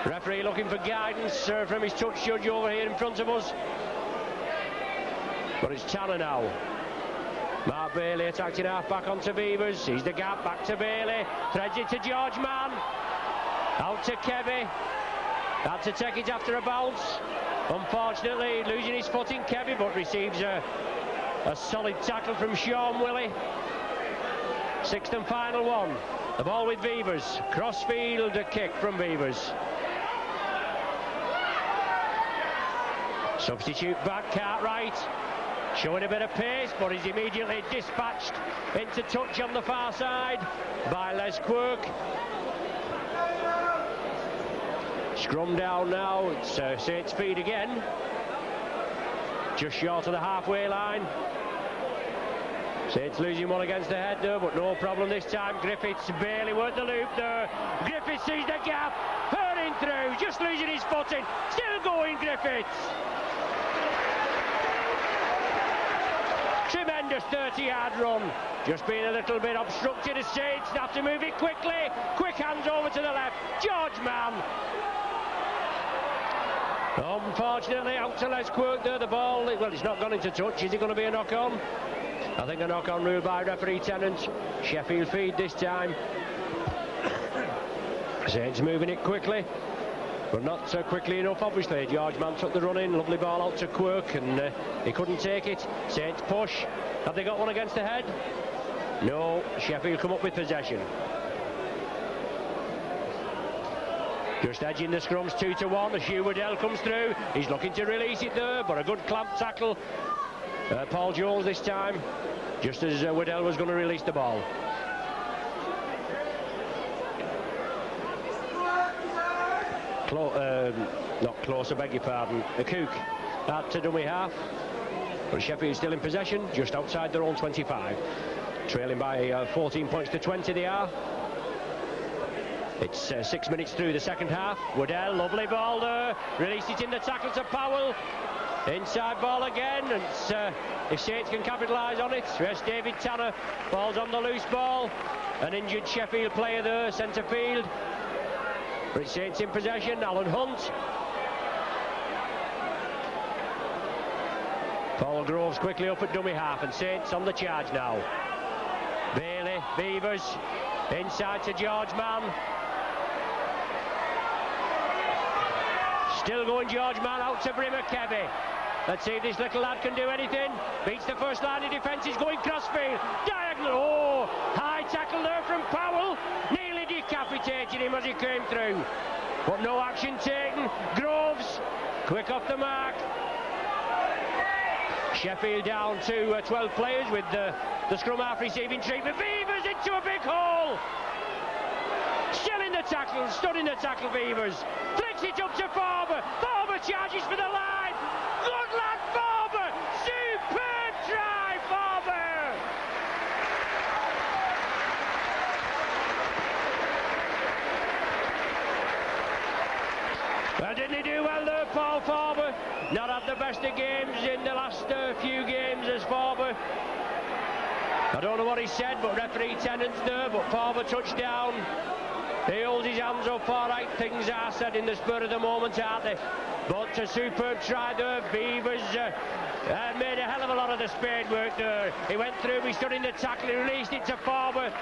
[SPEAKER 1] Referee looking for guidance from his touch judge over here in front of us. But it's Tanner now. Mark Bailey attacked in half-back onto Beavers. He's the gap, back to Bailey. Threads it to George Mann. Out to Kebby. Had to take it after a bounce. Unfortunately, losing his footing, Kebby, but receives a solid tackle from Sean Willey. Sixth and final one. The ball with Beavers. Crossfield, a kick from Beavers. Substitute back, Cartwright. Showing a bit of pace, but he's immediately dispatched into touch on the far side by Les Quirk. Scrum down now, it's Saints feed again. Just short of the halfway line. Saints losing one against the head there, but no problem this time. Griffiths barely worked the loop there. Griffiths sees the gap, hurrying through, just losing his footing. Still going, Griffiths. Tremendous 30-yard run. Just being a little bit obstructed. The Saints have to move it quickly. Quick hands over to the left. George Mann. Unfortunately, out to Les Quirk there. The ball, well, it's not gone into touch. Is it going to be a knock-on? I think a knock-on ruled by referee Tennant. Sheffield feed this time. Saints moving it quickly, but not quickly enough, obviously. George Mann took the run in, lovely ball out to Quirk, and he couldn't take it. Saints push. Have they got one against the head? No, Sheffield come up with possession. Just edging the scrums 2-1 as Hugh Waddell comes through. He's looking to release it there, but a good clamp tackle. Paul Jones this time, just as Waddell was going to release the ball. Not close, I beg your pardon. A Cook out to dummy half. But Sheffield still in possession, just outside their own 25. Trailing by 14 points to 20 they are. It's 6 minutes through the second half. Waddell, lovely ball there. Released it in the tackle to Powell. Inside ball again, and if Saints can capitalise on it. Yes, David Tanner falls on the loose ball. An injured Sheffield player there, centre field. But it's Saints in possession. Alan Hunt. Paul Groves quickly up at dummy half, and Saints on the charge now. Bailey, Beavers, inside to George Mann. Still going George Mann, out to Brimmer Kevy. Let's see if this little lad can do anything. Beats the first line of defence, he's going crossfield. Diagonal, oh! High tackle there from Powell. Nearly decapitated him as he came through. But no action taken. Groves, quick off the mark. Sheffield down to 12 players with the scrum half receiving treatment. Beavers into a big hole. Still in the tackle, stood in the tackle, Beavers. Flicks it up to Farber. Farber charges for the line. Good lad, Farber. Superb try, Farber. Well, didn't he do well there, Paul Farber? Not had the best of games in the last few games as Farber. I don't know what he said, but referee Tennant's there, but Farber touchdown. He holds his hands up, all right, things are said in the spur of the moment, aren't they? But a superb try there. Beavers made a hell of a lot of the spade work there. He went through, he stood in the tackle, he released it to Farber,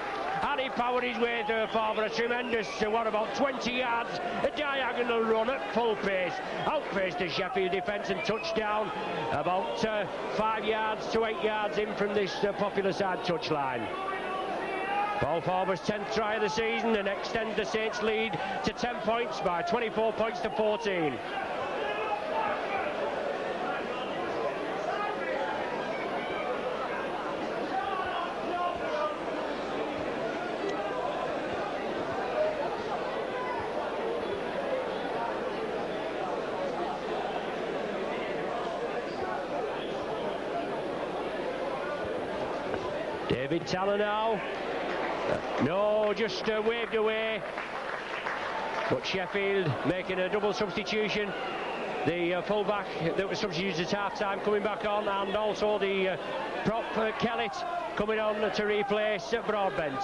[SPEAKER 1] and he powered his way there, Farber. A tremendous, about 20 yards, a diagonal run at full pace. Outpaced the Sheffield defence and touchdown about 5 yards to 8 yards in from this popular side touchline. Paul Farber's 10th try of the season and extends the Saints lead to 10 points by 24 points to 14. David Tanner now. No, just waved away. But Sheffield making a double substitution. The full-back that was substituted at half-time coming back on, and also the prop Kellett coming on to replace Broadbent.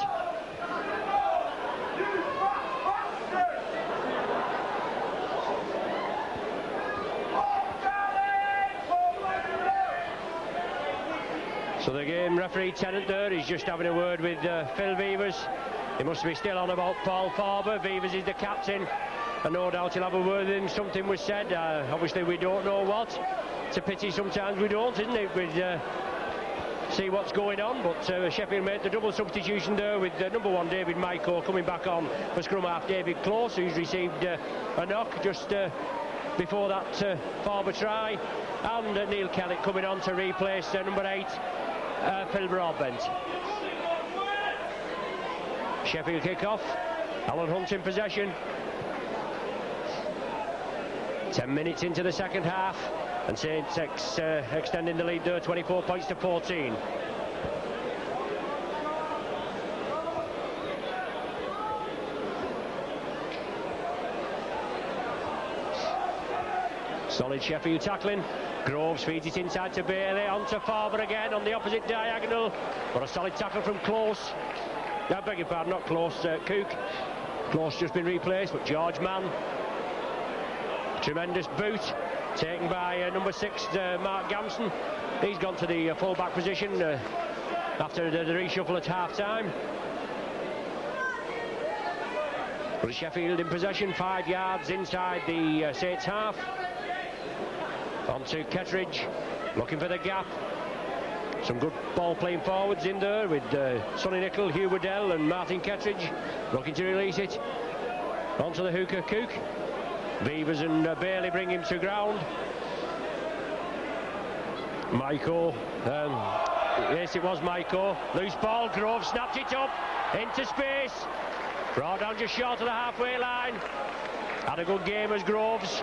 [SPEAKER 1] So the game referee Tennant there is just having a word with Phil Beavers. He must be still on about Paul Farber. Beavers is the captain, and no doubt he'll have a word with him. Something was said, obviously we don't know what. It's a pity sometimes we don't, isn't it? We'd see what's going on, but Sheffield made the double substitution there with number 1 David Myko coming back on for scrum half David Close, who's received a knock just before that Farber try, and Neil Kellett coming on to replace number 8 Phil Broadbent. Sheffield kick-off. Alan Hunt in possession. 10 minutes into the second half, and Saints extending the lead there, 24 points to 14. Solid Sheffield tackling. Groves feeds it inside to Bailey, on to Farber again on the opposite diagonal. What a solid tackle from Close. I beg your pardon, not Close, Cook. Close just been replaced, but George Mann. Tremendous boot taken by number 6 Mark Gamson. He's gone to the full-back position after the reshuffle at half-time. But Sheffield in possession, 5 yards inside the Saints half. On to Kettridge, looking for the gap. Some good ball playing forwards in there with Sonny Nicol, Hugh Waddell and Martin Kettridge looking to release it. Onto the hooker Cook. Beavers and Bailey bring him to ground. Myko, yes it was Myko. Loose ball, Grove snapped it up into space. Brought down just short of the halfway line. Had a good game as Groves.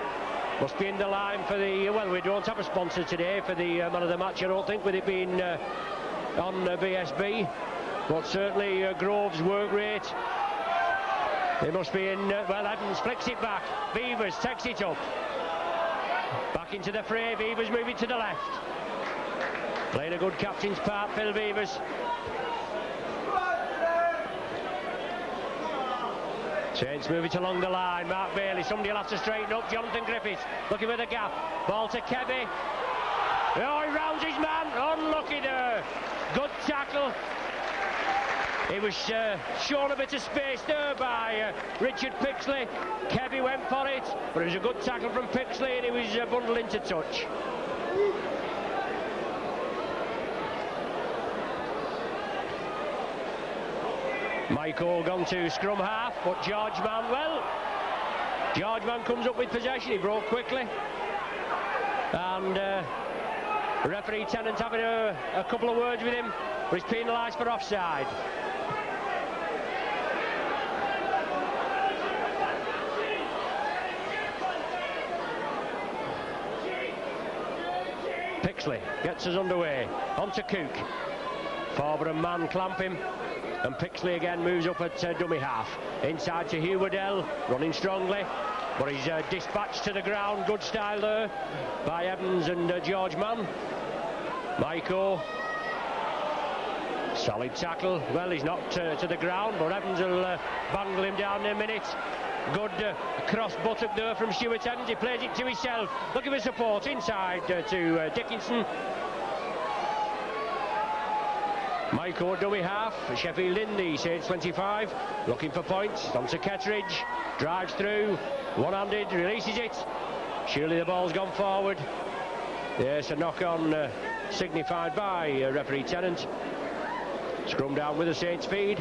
[SPEAKER 1] Must be in the line for the, well, we don't have a sponsor today for the man of the match, I don't think, with it being on BSB. But certainly Groves' work rate. It must be in, well, Adams flicks it back. Beavers takes it up. Back into the fray, Beavers moving to the left. Playing a good captain's part, Phil Beavers. Saints moving along the line. Mark Bailey, somebody will have to straighten up. Jonathan Griffiths looking for the gap. Ball to Kebby. Oh, he rounds his man. Unlucky there. Good tackle. He was shown a bit of space there by Richard Pixley. Kebby went for it, but it was a good tackle from Pixley, and he was bundled into touch. Michael gone to scrum half, but George Mann comes up with possession. He broke quickly, and referee Tennant having a couple of words with him, but he's penalised for offside. Pixley gets us underway. On to Cook. Forward and Mann clamp him. And Pixley again moves up at dummy half. Inside to Hugh Waddell, running strongly, but he's dispatched to the ground. Good style there by Evans and George Mann. Maiko, solid tackle. Well, he's knocked to the ground, but Evans will bangle him down in a minute. Good cross buttock there from Stuart Evans. He plays it to himself, looking for support inside to Dickinson. Michael dummy half, Sheffield in the Saints 25, looking for points. On to Kettridge, drives through, one-handed, releases it. Surely the ball's gone forward. Yes, a knock-on signified by referee Tennant. Scrum down with the Saints feed.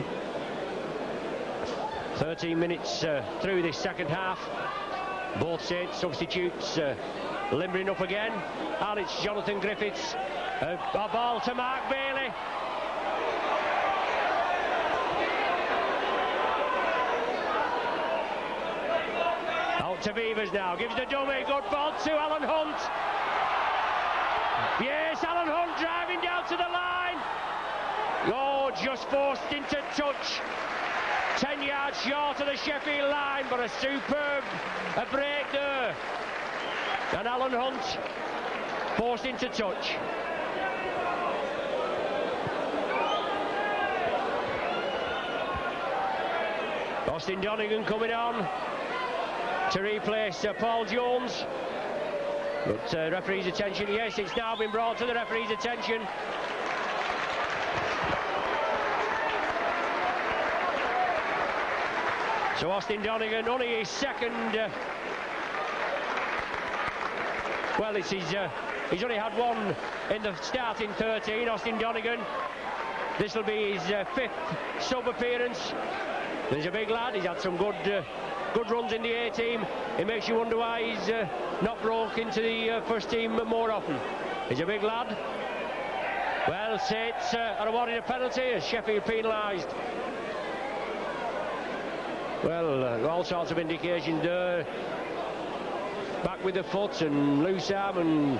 [SPEAKER 1] 13 minutes through this second half. Both Saints substitutes limbering up again, and it's Jonathan Griffiths. A ball to Mark Bailey. To Beavers now, gives the dummy, good ball to Alan Hunt. Yes, Alan Hunt driving down to the line. Oh, just forced into touch. 10 yards short of the Sheffield line, but a superb break there. And Alan Hunt forced into touch. Austin Donegan coming on to replace Paul Jones, but referee's attention, yes, it's now been brought to the referee's attention. So Austin Donegan, only his second, well, it's his, he's only had one in the starting 13, Austin Donegan. This will be his fifth sub appearance. He's a big lad, he's had some good runs in the A-team. It makes you wonder why he's not broke into the first team more often. He's a big lad. Well, Saints are awarded a penalty as Sheffield penalised. Well, all sorts of indications there. Back with the foot and loose arm, and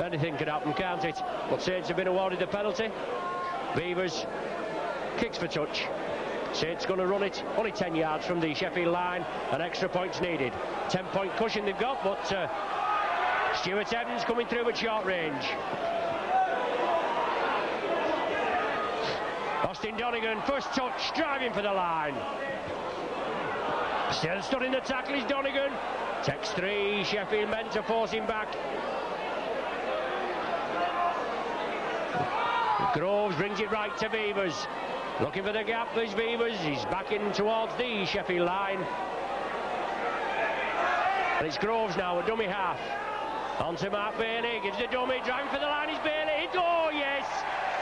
[SPEAKER 1] anything can happen, can't it? But Saints have been awarded the penalty. Beavers kicks for touch. Saints going to run it, only 10 yards from the Sheffield line, and extra points needed. 10-point cushion they've got, but Stuart Evans coming through at short range. Austin Donegan, first touch, driving for the line. Still stood in the tackle is Donegan. Takes 3, Sheffield men to force him back. Groves brings it right to Beavers. Looking for the gap, there's Beavers. He's back in towards the Sheffield line. And it's Groves now, a dummy half. On to Mark Bailey, gives the dummy, driving for the line is Bailey. Oh yes,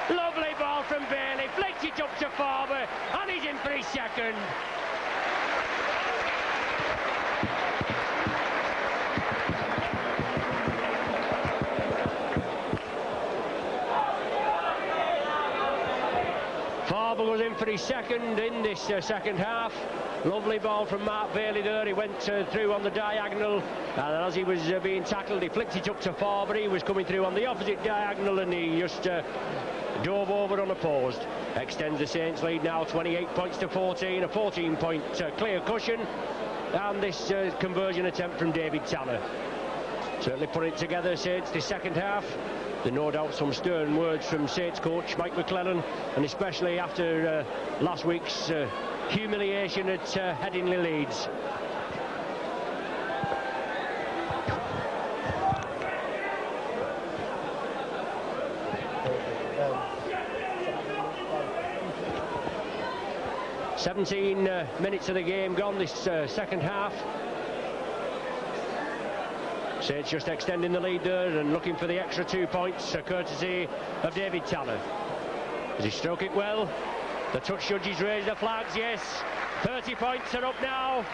[SPEAKER 1] lovely ball from Bailey, flicks it up to forward, and he's in for his second. Farber goes in for his second in this second half. Lovely ball from Mark Bailey there. He went through on the diagonal, and as he was being tackled, he flicked it up to Farber. He was coming through on the opposite diagonal, and he just dove over unopposed. Extends the Saints lead now 28 points to 14, a 14-point clear cushion, and this conversion attempt from David Tanner. Certainly put it together, Saints, the second half. There are no doubt some stern words from Saints coach Mike McClellan, and especially after last week's humiliation at Headingley Leeds. "17 minutes of the game gone this second half. Saints just extending the lead there and looking for the extra 2 points, courtesy of David Tanner. As he struck it well, the touch judges raise the flags, yes. 30 points are up now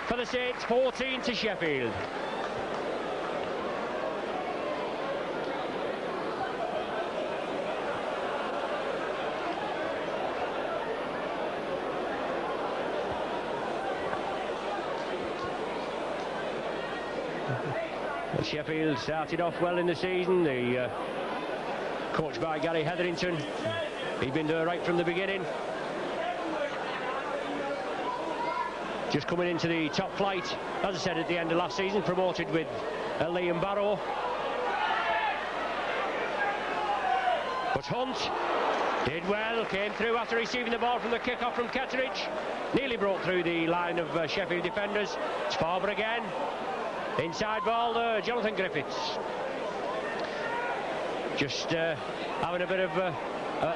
[SPEAKER 1] for the Saints, 14 to Sheffield. Sheffield started off well in the season, coached by Gary Hetherington. He'd been there right from the beginning. Just coming into the top flight, as I said at the end of last season, promoted with Liam Barrow. But Hunt did well, came through after receiving the ball from the kick-off from Ketteridge. Nearly broke through the line of Sheffield defenders. It's Farber again. Inside ball there, Jonathan Griffiths. Just having a bit of,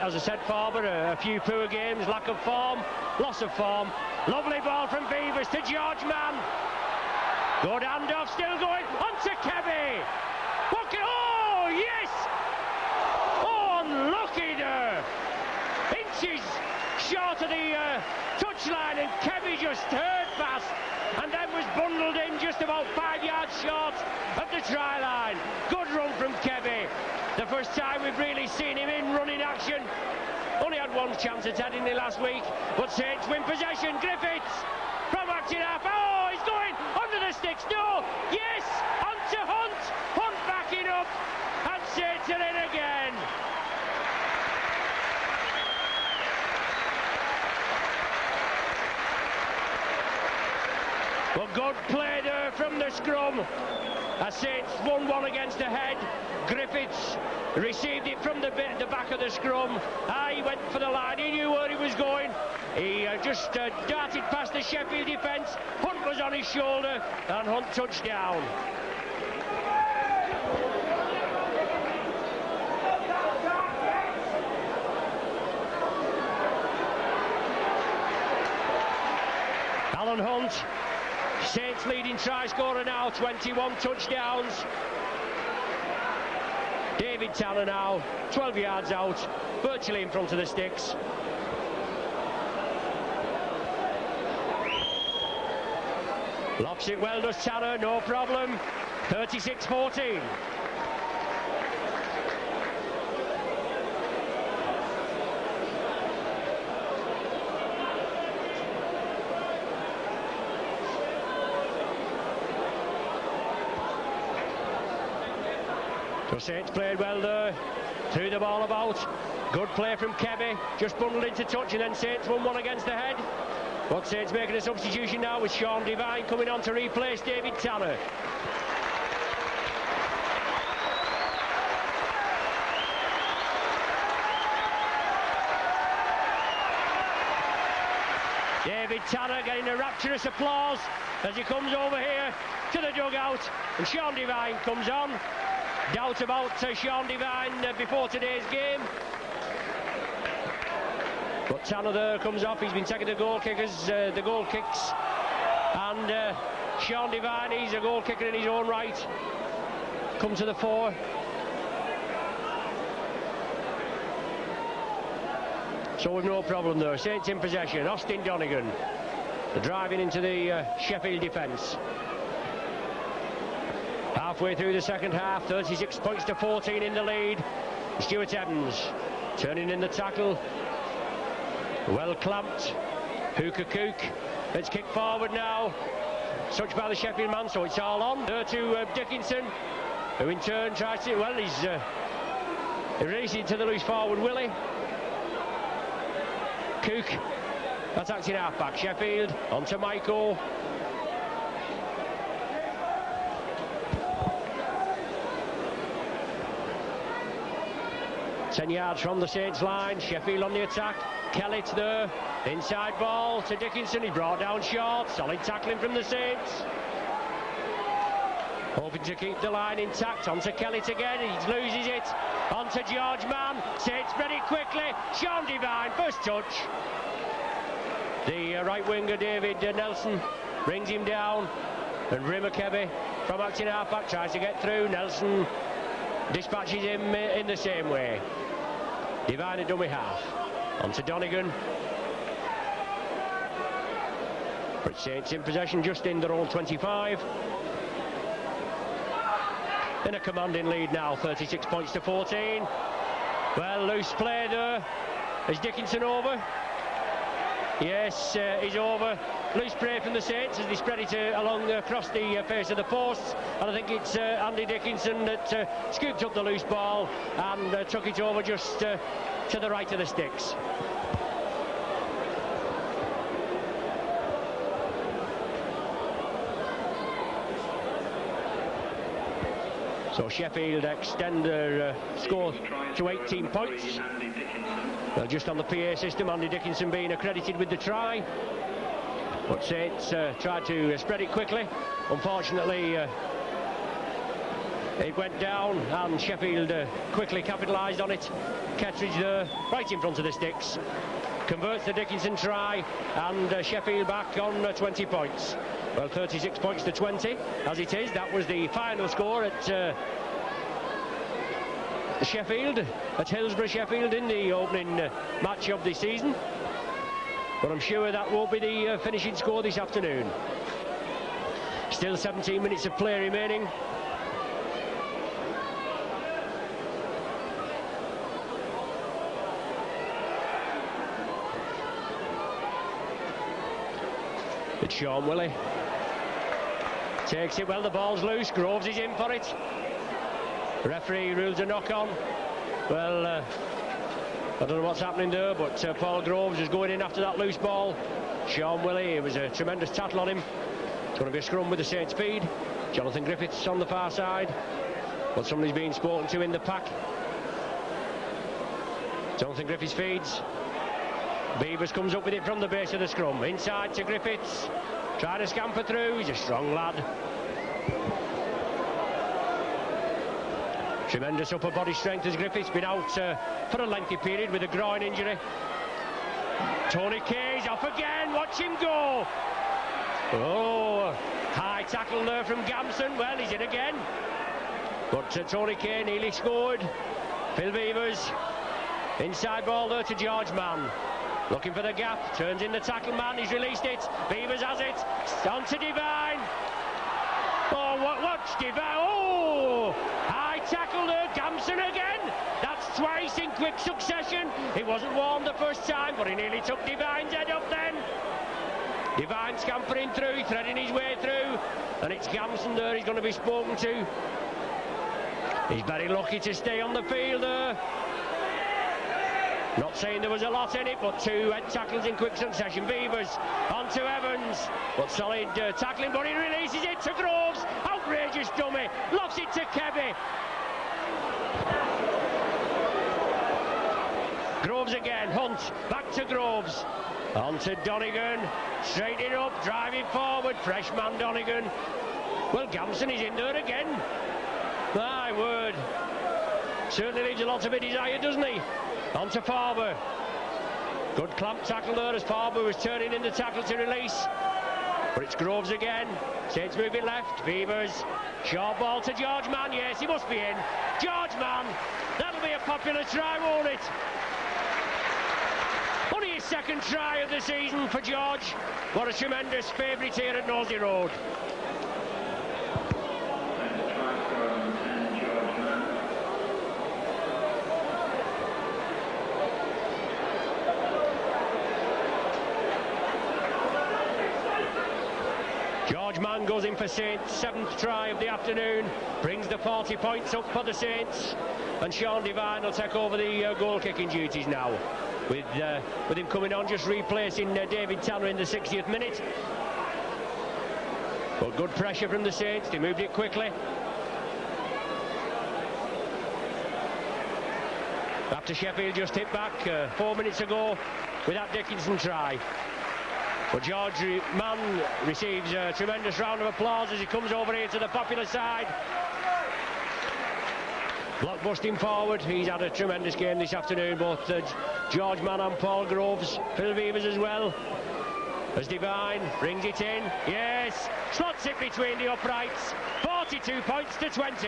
[SPEAKER 1] as I said, Farber, a few poor games, lack of form, loss of form. Lovely ball from Beavers to George Mann. Good handoff, still going, on to Kebby. Oh, yes! Oh, unlucky there. Inches short of the touchline, and Kebby just heard past and then was bundled in just about 5 yards short of the try line. Good run from Kebby. The first time we've really seen him in running action. Only had one chance at Headingley last week, but Saints win possession. Griffiths from acting half. Oh, he's going under the sticks. No, yes, on to Hunt. Hunt backing up, and Saints are in again. Well, good play there from the scrum. As Saints 1-1 against the head. Griffiths received it from the back of the scrum. He went for the line. He knew where he was going. He just darted past the Sheffield defence. Hunt was on his shoulder, and Hunt touched down. Alan Hunt, Saints leading try scorer now, 21 touchdowns. David Tanner now, 12 yards out, virtually in front of the sticks. Locks it well, does Tanner, no problem. 36-14. So Saints played well there, threw the ball about. Good play from Kebby, just bundled into touch, and then Saints 1-1 against the head. But Saints making a substitution now with Sean Devine coming on to replace David Tanner. David Tanner getting a rapturous applause as he comes over here to the dugout, and Sean Devine comes on. Doubt about Sean Devine before today's game. But Tanner there comes off. He's been taking the goal kicks. And Sean Devine, he's a goal kicker in his own right. Come to the fore. So we've no problem there. Saints in possession. Austin Donegan driving into the Sheffield defence. Halfway through the second half, 36 points to 14 in the lead. Stuart Evans turning in the tackle. Well clamped. Hooker Cook. Let's kick forward now. Touched by the Sheffield man, so it's all on. There to Dickinson, who in turn tries to, well, he's racing to the loose forward, Willie. Cook attacking half-back. Sheffield on to Michael. 10 yards from the Saints line. Sheffield on the attack. Kellett there. Inside ball to Dickinson. He brought down short. Solid tackling from the Saints. Hoping to keep the line intact. On to Kellett again. He loses it. On to George Mann. Saints spread it quickly. Sean Devine, first touch. The right winger David Nelson brings him down. And Rimakebe from acting half-back tries to get through. Nelson dispatches him in the same way. Devine at dummy half. On to Donegan. But Saints in possession just in their own 25. In a commanding lead now, 36 points to 14. Well, loose play there. Is Dickinson over? Yes, he's over. Loose play from the Saints as they spread it along across the face of the posts. And I think it's Andy Dickinson that scooped up the loose ball and took it over just to the right of the sticks. So Sheffield extend their score to 18 points. Well, just on the PA system, Andy Dickinson being accredited with the try. But Saints tried to spread it quickly. Unfortunately, it went down and Sheffield quickly capitalised on it. Kettridge there, right in front of the sticks. Converts the Dickinson try and Sheffield back on 20 points. Well, 36 points to 20 as it is. That was the final score at Sheffield, at Hillsborough Sheffield in the opening match of the season. But I'm sure that won't be the finishing score this afternoon. Still 17 minutes of play remaining. It's Sean Willey. Takes it well, the ball's loose. Groves is in for it. Referee rules a knock-on. Well, I don't know what's happening there, but Paul Groves is going in after that loose ball. Sean Willey, it was a tremendous tattle on him. It's going to be a scrum with the Saints feed. Jonathan Griffiths on the far side. But somebody's being spoken to in the pack. Jonathan Griffiths feeds. Beavers comes up with it from the base of the scrum. Inside to Griffiths. Trying to scamper through. He's a strong lad. Tremendous upper body strength as Griffiths been out for a lengthy period with a groin injury. Tony Kay's off again. Watch him go. Oh, high tackle there from Gamson. Well, he's in again. But Tony Kay nearly scored. Phil Beavers. Inside ball there to George Mann. Looking for the gap, turns in the tackle man, he's released it, Beavers has it, on to Devine. Oh, watch Devine, oh! High tackle there, Gamson again. That's twice in quick succession. He wasn't warned the first time, but he nearly took Devine's head up then. Devine scampering through, threading his way through, and it's Gamson there he's going to be spoken to. He's very lucky to stay on the field there. Not saying there was a lot in it, but two head tackles in quick succession. Beavers on to Evans, but solid tackling, but he releases it to Groves. Outrageous dummy, lost it to Kebby. Groves again, Hunt, back to Groves. On to Donegan, straight it up, driving forward, fresh man Donegan. Well, Gamson is in there again. My word. Certainly leaves a lot to be desired, doesn't he? On to Farber. Good clamp tackle there as Farber was turning in the tackle to release. But it's Groves again. Saints moving left. Beavers. Short ball to George Mann. Yes, he must be in. George Mann. That'll be a popular try, won't it? Only his second try of the season for George. What a tremendous favourite here at Nosey Road. George Mann goes in for Saints' 7th try of the afternoon, brings the 40 points up for the Saints, and Sean Devine will take over the goal-kicking duties now, with him coming on, just replacing David Tanner in the 60th minute. But good pressure from the Saints, they moved it quickly. after Sheffield just hit back 4 minutes ago with that Dickinson try. But George Mann receives a tremendous round of applause as he comes over here to the popular side. Block busting forward. He's had a tremendous game this afternoon, both George Mann and Paul Groves. Phil Beavers as well. As Devine brings it in. Yes, slots it between the uprights. 42 points to 20.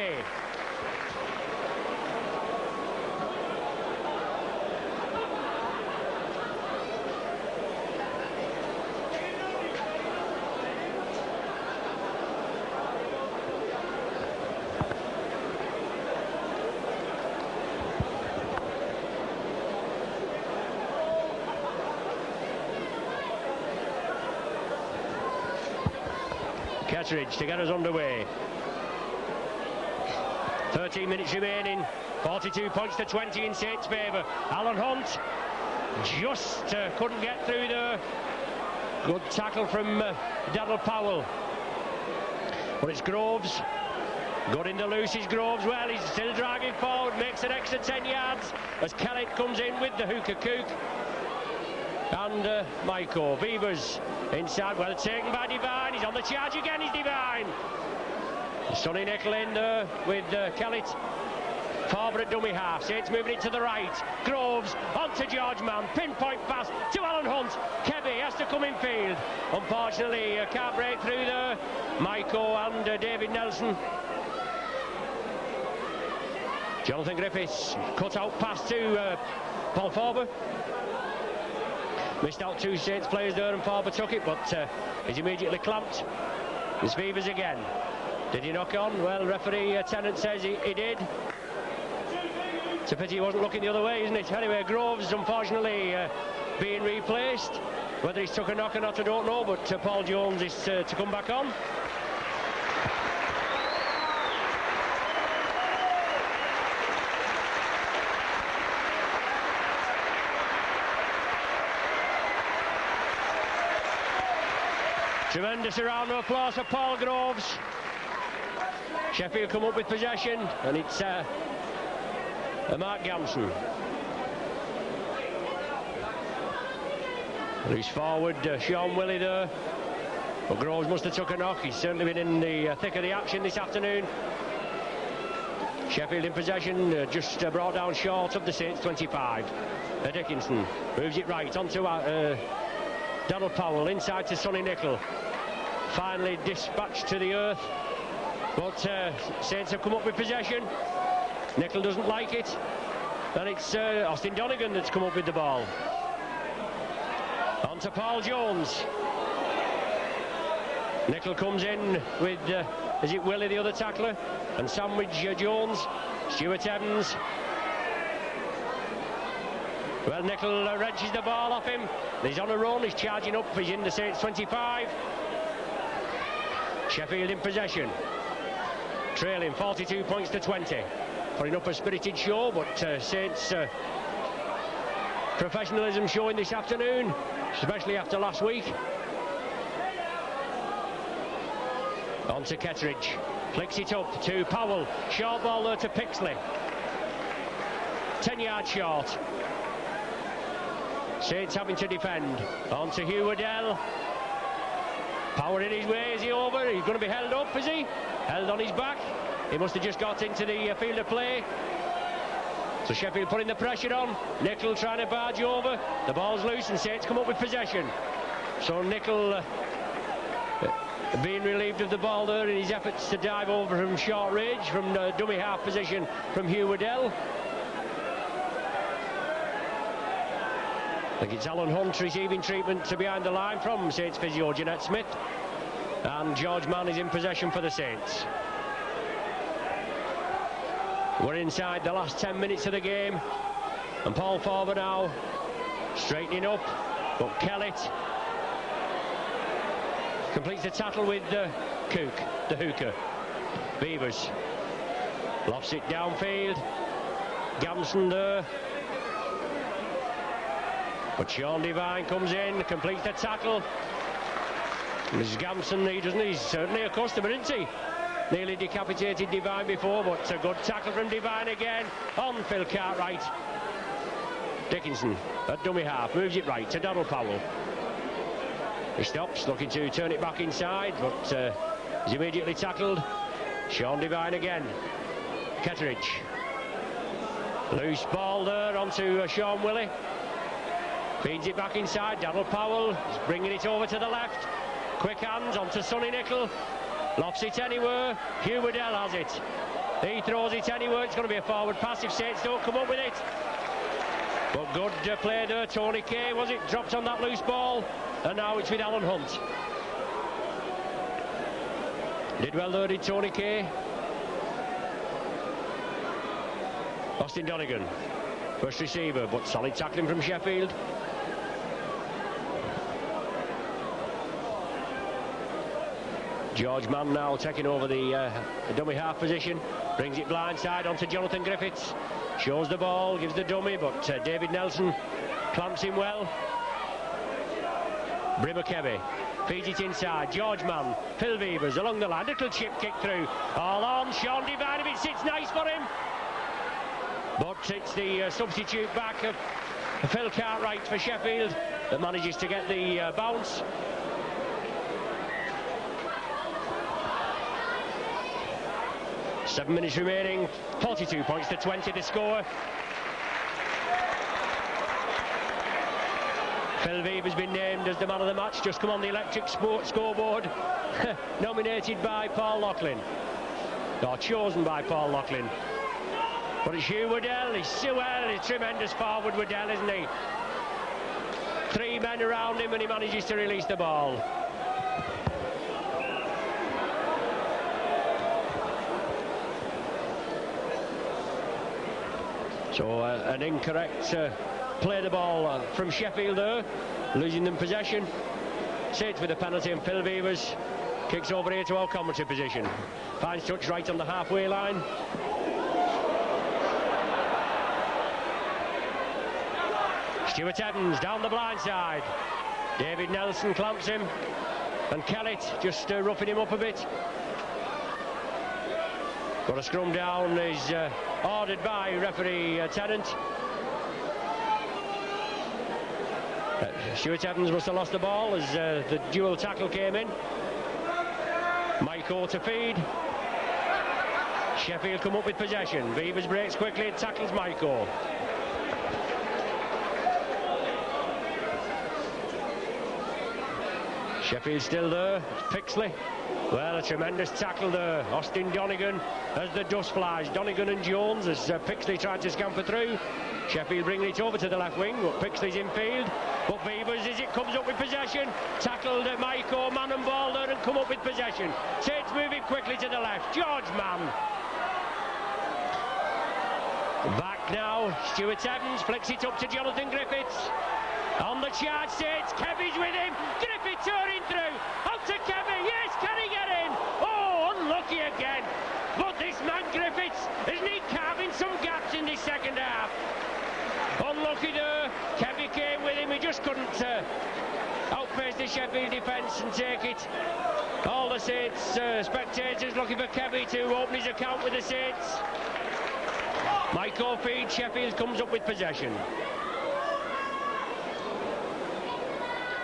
[SPEAKER 1] Ketteridge to get us underway. 13 minutes remaining. 42 points to 20 in Saints' favour. Alan Hunt just couldn't get through there. Good tackle from Daryl Powell. But it's Groves. Good in the loose is Groves. Well, he's still dragging forward. Makes an extra 10 yards as Kellett comes in with the hooker kook. And Maiko. Beavers inside, well taken by Devine. He's on the charge again, he's Devine. Sonny Nickel in there with Kellett. Forward at dummy half. Saints moving it to the right. Groves onto George Mann. Pinpoint pass to Alan Hunt. Kebby has to come in field. Unfortunately, can't break through there. Maiko and David Nelson. Jonathan Griffiths cut out pass to Paul Forber. Missed out two Saints players there and Forber took it, but he's immediately clamped. It's Beavers again. Did he knock on? Well, referee Tennant says he did. It's a pity he wasn't looking the other way, isn't it? Anyway, Groves unfortunately being replaced. Whether he's took a knock or not, I don't know, but Paul Jones is to come back on. Tremendous round of applause for Paul Groves. Sheffield come up with possession, and it's Mark Gamson. Loose forward, Sean Willey there. But Groves must have took a knock. He's certainly been in the thick of the action this afternoon. Sheffield in possession, just brought down short of the Saints 25. Dickinson moves it right onto Donald Powell, inside to Sonny Nickel. Finally dispatched to the earth, but Saints have come up with possession. Nickel doesn't like it, and it's Austin Donegan that's come up with the ball. On to Paul Jones. Nickel comes in with, is it Willie, the other tackler, and sandwich Jones. Stuart Evans. Well, Nickel wrenches the ball off him. He's on a run, he's charging up, he's in the Saints 25. Sheffield in possession. Trailing 42 points to 20. Putting up a spirited show, but Saints professionalism showing this afternoon, especially after last week. On to Ketteridge. Flicks it up to Powell. Short ball there to Pixley. 10 yards short. Saints having to defend. On to Hugh Waddell. Power in his way. Is he over? He's going to be held up, is he? Held on his back. He must have just got into the field of play. So Sheffield putting the pressure on. Nickel trying to barge over. The ball's loose and Saints come up with possession. So Nickel being relieved of the ball there in his efforts to dive over from short range, from dummy half position from Hugh Waddell. I think it's Alan Hunt receiving treatment to behind the line from Saints physio Jeanette Smith, and George Mann is in possession for the Saints. We're inside the last 10 minutes of the game, and Paul Forber now straightening up, but Kellett completes the tackle with Cook, the hooker. Beavers lofts it downfield. Gamson there. But Sean Devine comes in, completes the tackle. Mrs. Gamson, he's certainly a customer, isn't he? Nearly decapitated Devine before, but a good tackle from Devine again on Phil Cartwright. Dickinson at dummy half, moves it right to Donald Powell. He stops, looking to turn it back inside, but he's immediately tackled. Sean Devine again. Ketteridge. Loose ball there onto Sean Willie. Feeds it back inside. Donald Powell is bringing it over to the left. Quick hands onto Sonny Nicol. Lofts it anywhere. Hugh Waddell has it. He throws it anywhere. It's going to be a forward pass if Saints don't come up with it. But good play there. Tony Kay, was it? Dropped on that loose ball. And now it's with Alan Hunt. Did well there, did Tony Kay. Austin Donegan, first receiver, but solid tackling from Sheffield. George Mann now taking over the dummy half position. Brings it blindside onto Jonathan Griffiths. Shows the ball, gives the dummy, but David Nelson clamps him well. Brimmer Kebby feeds it inside. George Mann, Phil Beavers along the line. Little chip kick through. All on. Sean Devine, if it sits nice for him. But it's the substitute back of Phil Cartwright for Sheffield that manages to get the bounce. Seven minutes remaining, 42 points to 20 the score. Phil Veeve has been named as the man of the match, just come on the electric sports scoreboard. Nominated by Paul Loughlin, or chosen by Paul Loughlin. But it's Hugh Waddell. He's so well, he's tremendous forward, Waddell, isn't he? Three men around him and he manages to release the ball. So an incorrect play the ball from Sheffield there, losing them possession. Saints with a penalty and Phil Beavers kicks over here to our commentary position. Finds touch right on the halfway line. Stuart Evans down the blind side. David Nelson clamps him, and Kellett just roughing him up a bit. Got a scrum down is ordered by referee Tennant. Stuart Evans must have lost the ball as the dual tackle came in. Maiko to feed. Sheffield come up with possession. Beavers breaks quickly and tackles Maiko. Sheffield still there. Pixley. Well, a tremendous tackle there. Austin Donegan as the dust flies. Donegan and Jones as Pixley tried to scamper through. Sheffield bringing it over to the left wing, but Pixley's in field. But Beavers, as it comes up with possession, tackled Maiko, man and ball there, and come up with possession. Saints moving quickly to the left. George Mann. Back now. Stuart Evans flicks it up to Jonathan Griffiths. On the charge, Saints. Kevy's with him. Griffith tearing through. Out to Kevy. Yes, can he get in? Oh, unlucky again. But this man Griffiths, isn't he carving some gaps in this second half? Unlucky there. Kevy came with him. He just couldn't outpace the Sheffield defence and take it. All the Saints spectators looking for Kevy to open his account with the Saints. Maiko feed. Sheffield comes up with possession.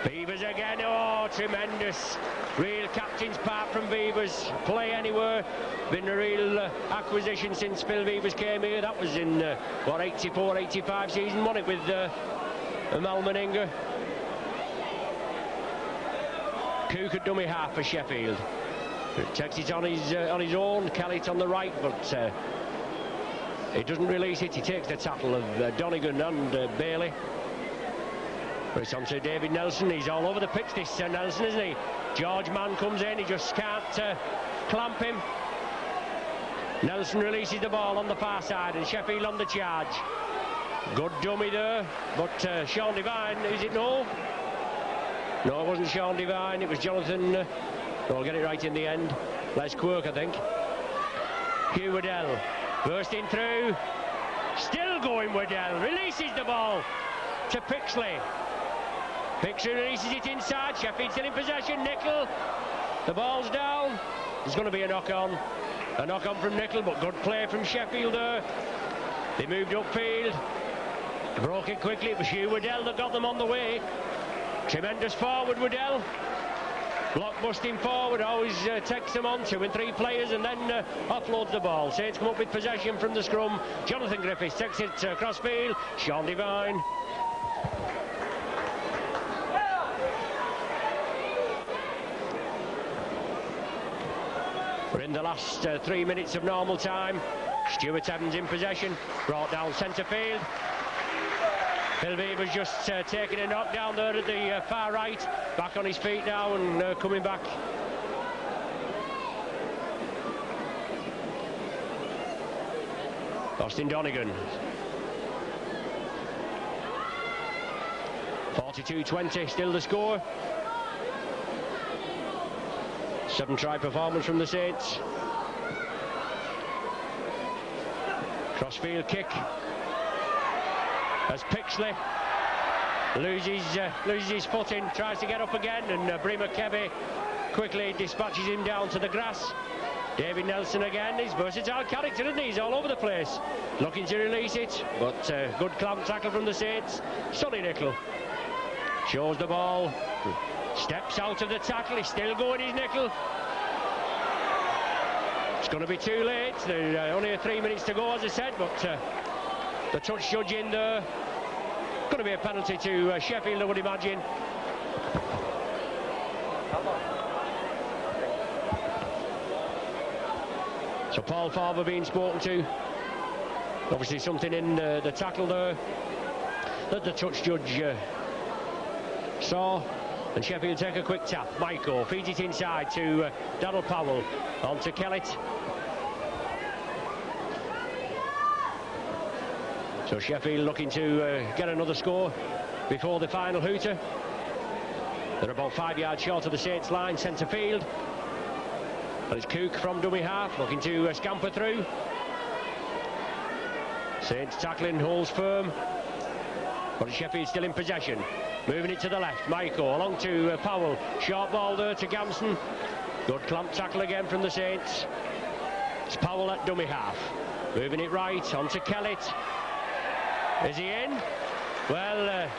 [SPEAKER 1] Beavers again, oh, tremendous. Real captain's part from Beavers. Play anywhere. Been a real acquisition since Phil Beavers came here. That was in, 84-85 season, wasn't it, with Mal Meninga. Cook at dummy half for Sheffield. Takes it on his own. Kellett on the right, but he doesn't release it. He takes the tackle of Donegan and Bailey. But it's on to David Nelson. He's all over the pitch, this Nelson, isn't he? George Mann comes in. He just can't clamp him. Nelson releases the ball on the far side, and Sheffield on the charge. Good dummy there, but Sean Devine, is it no? No, it wasn't Sean Devine. It was Jonathan. I'll get it right in the end. Les Quirk, I think. Hugh Waddell bursting through. Still going Waddell. Releases the ball to Pixley. Pixley releases it inside. Sheffield still in possession. Nicol. The ball's down. There's going to be a knock-on. A knock-on from Nicol, but good play from Sheffield there. They moved upfield. Broke it quickly. It was Hugh Waddell that got them on the way. Tremendous forward, Waddell. Block busting forward, always takes them on 2 and 3 players and then offloads the ball. Saints come up with possession from the scrum. Jonathan Griffiths takes it across field. Sean Devine. We're in the last 3 minutes of normal time. Stuart Evans in possession, brought down centre field. Phil Weaver's just taking a knock down there at the far right. Back on his feet now and coming back. Austin Donegan. 42-20, still the score. 7-try performance from the Saints. Crossfield kick. As Pixley loses his footing, tries to get up again, and Brima Kebe quickly dispatches him down to the grass. David Nelson again, he's versatile character, isn't he? He's all over the place, looking to release it, but good clamp tackle from the Saints. Sonny Nickel shows the ball, steps out of the tackle, he's still going his nickel. It's going to be too late. There's only 3 minutes to go, as I said, but the touch judge in there. Going to be a penalty to Sheffield, I would imagine. So Paul Farber being spoken to. Obviously something in the tackle there that the touch judge saw. And Sheffield take a quick tap. Michael feeds it inside to Donald Powell. On to Kellett. So Sheffield looking to get another score before the final hooter. They're about 5 yards short of the Saints line, centre field. And it's Cook from dummy half, looking to scamper through. Saints tackling, holds firm. But Sheffield still in possession. Moving it to the left, Michael along to Powell. Short ball there to Gamson. Good clamp tackle again from the Saints. It's Powell at dummy half. Moving it right, on to Kellett. Is he in? Well,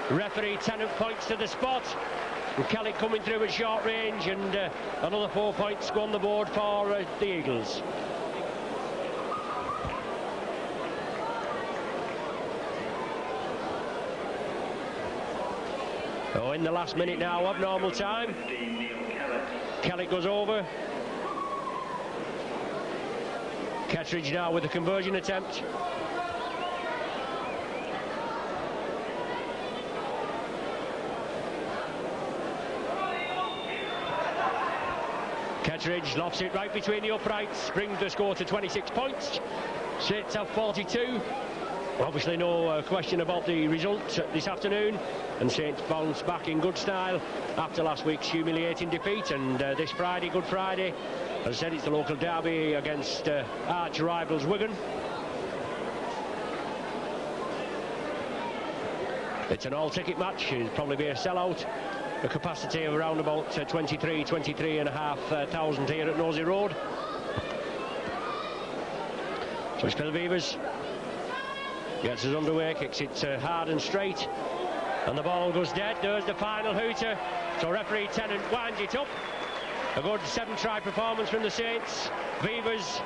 [SPEAKER 1] referee Tennant points to the spot. And Kellett coming through at short range, and another 4 points go on the board for the Eagles. Oh, in the last minute now of normal time. Kellett goes over. Kettridge now with the conversion attempt. Kettridge lofts it right between the uprights, brings the score to 26 points. Saints have 42. Obviously no question about the result this afternoon, and Saints bounce back in good style after last week's humiliating defeat. And this Friday, Good Friday, as I said, it's the local derby against arch rivals Wigan. It's an all-ticket match. It'll probably be a sellout. A capacity of around about 23,500 here at Nosey Road. So it's Phil Weavers. Gets us underway, kicks it hard and straight. And the ball goes dead. There's the final hooter. So referee Tennant winds it up. A good 7-try performance from the Saints. Weavers,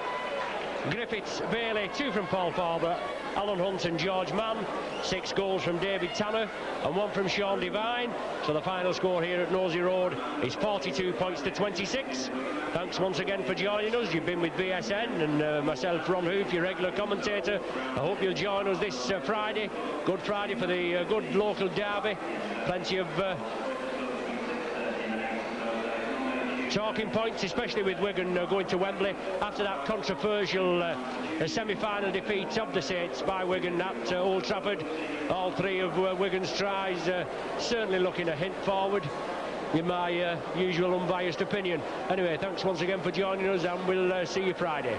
[SPEAKER 1] Griffiths, Bailey, 2 from Paul Farber, Alan Hunt and George Mann, 6 goals from David Tanner and 1 from Sean Devine. So the final score here at Nosey Road is 42 points to 26. Thanks once again for joining us. You've been with BSN and myself, Ron Hoof, your regular commentator. I hope you'll join us this Friday. Good Friday for the good local derby. Plenty of talking points, especially with Wigan going to Wembley after that controversial semi-final defeat of the Saints by Wigan at Old Trafford. All 3 of Wigan's tries certainly looking a hint forward, in my usual unbiased opinion. Anyway, thanks once again for joining us, and we'll see you Friday.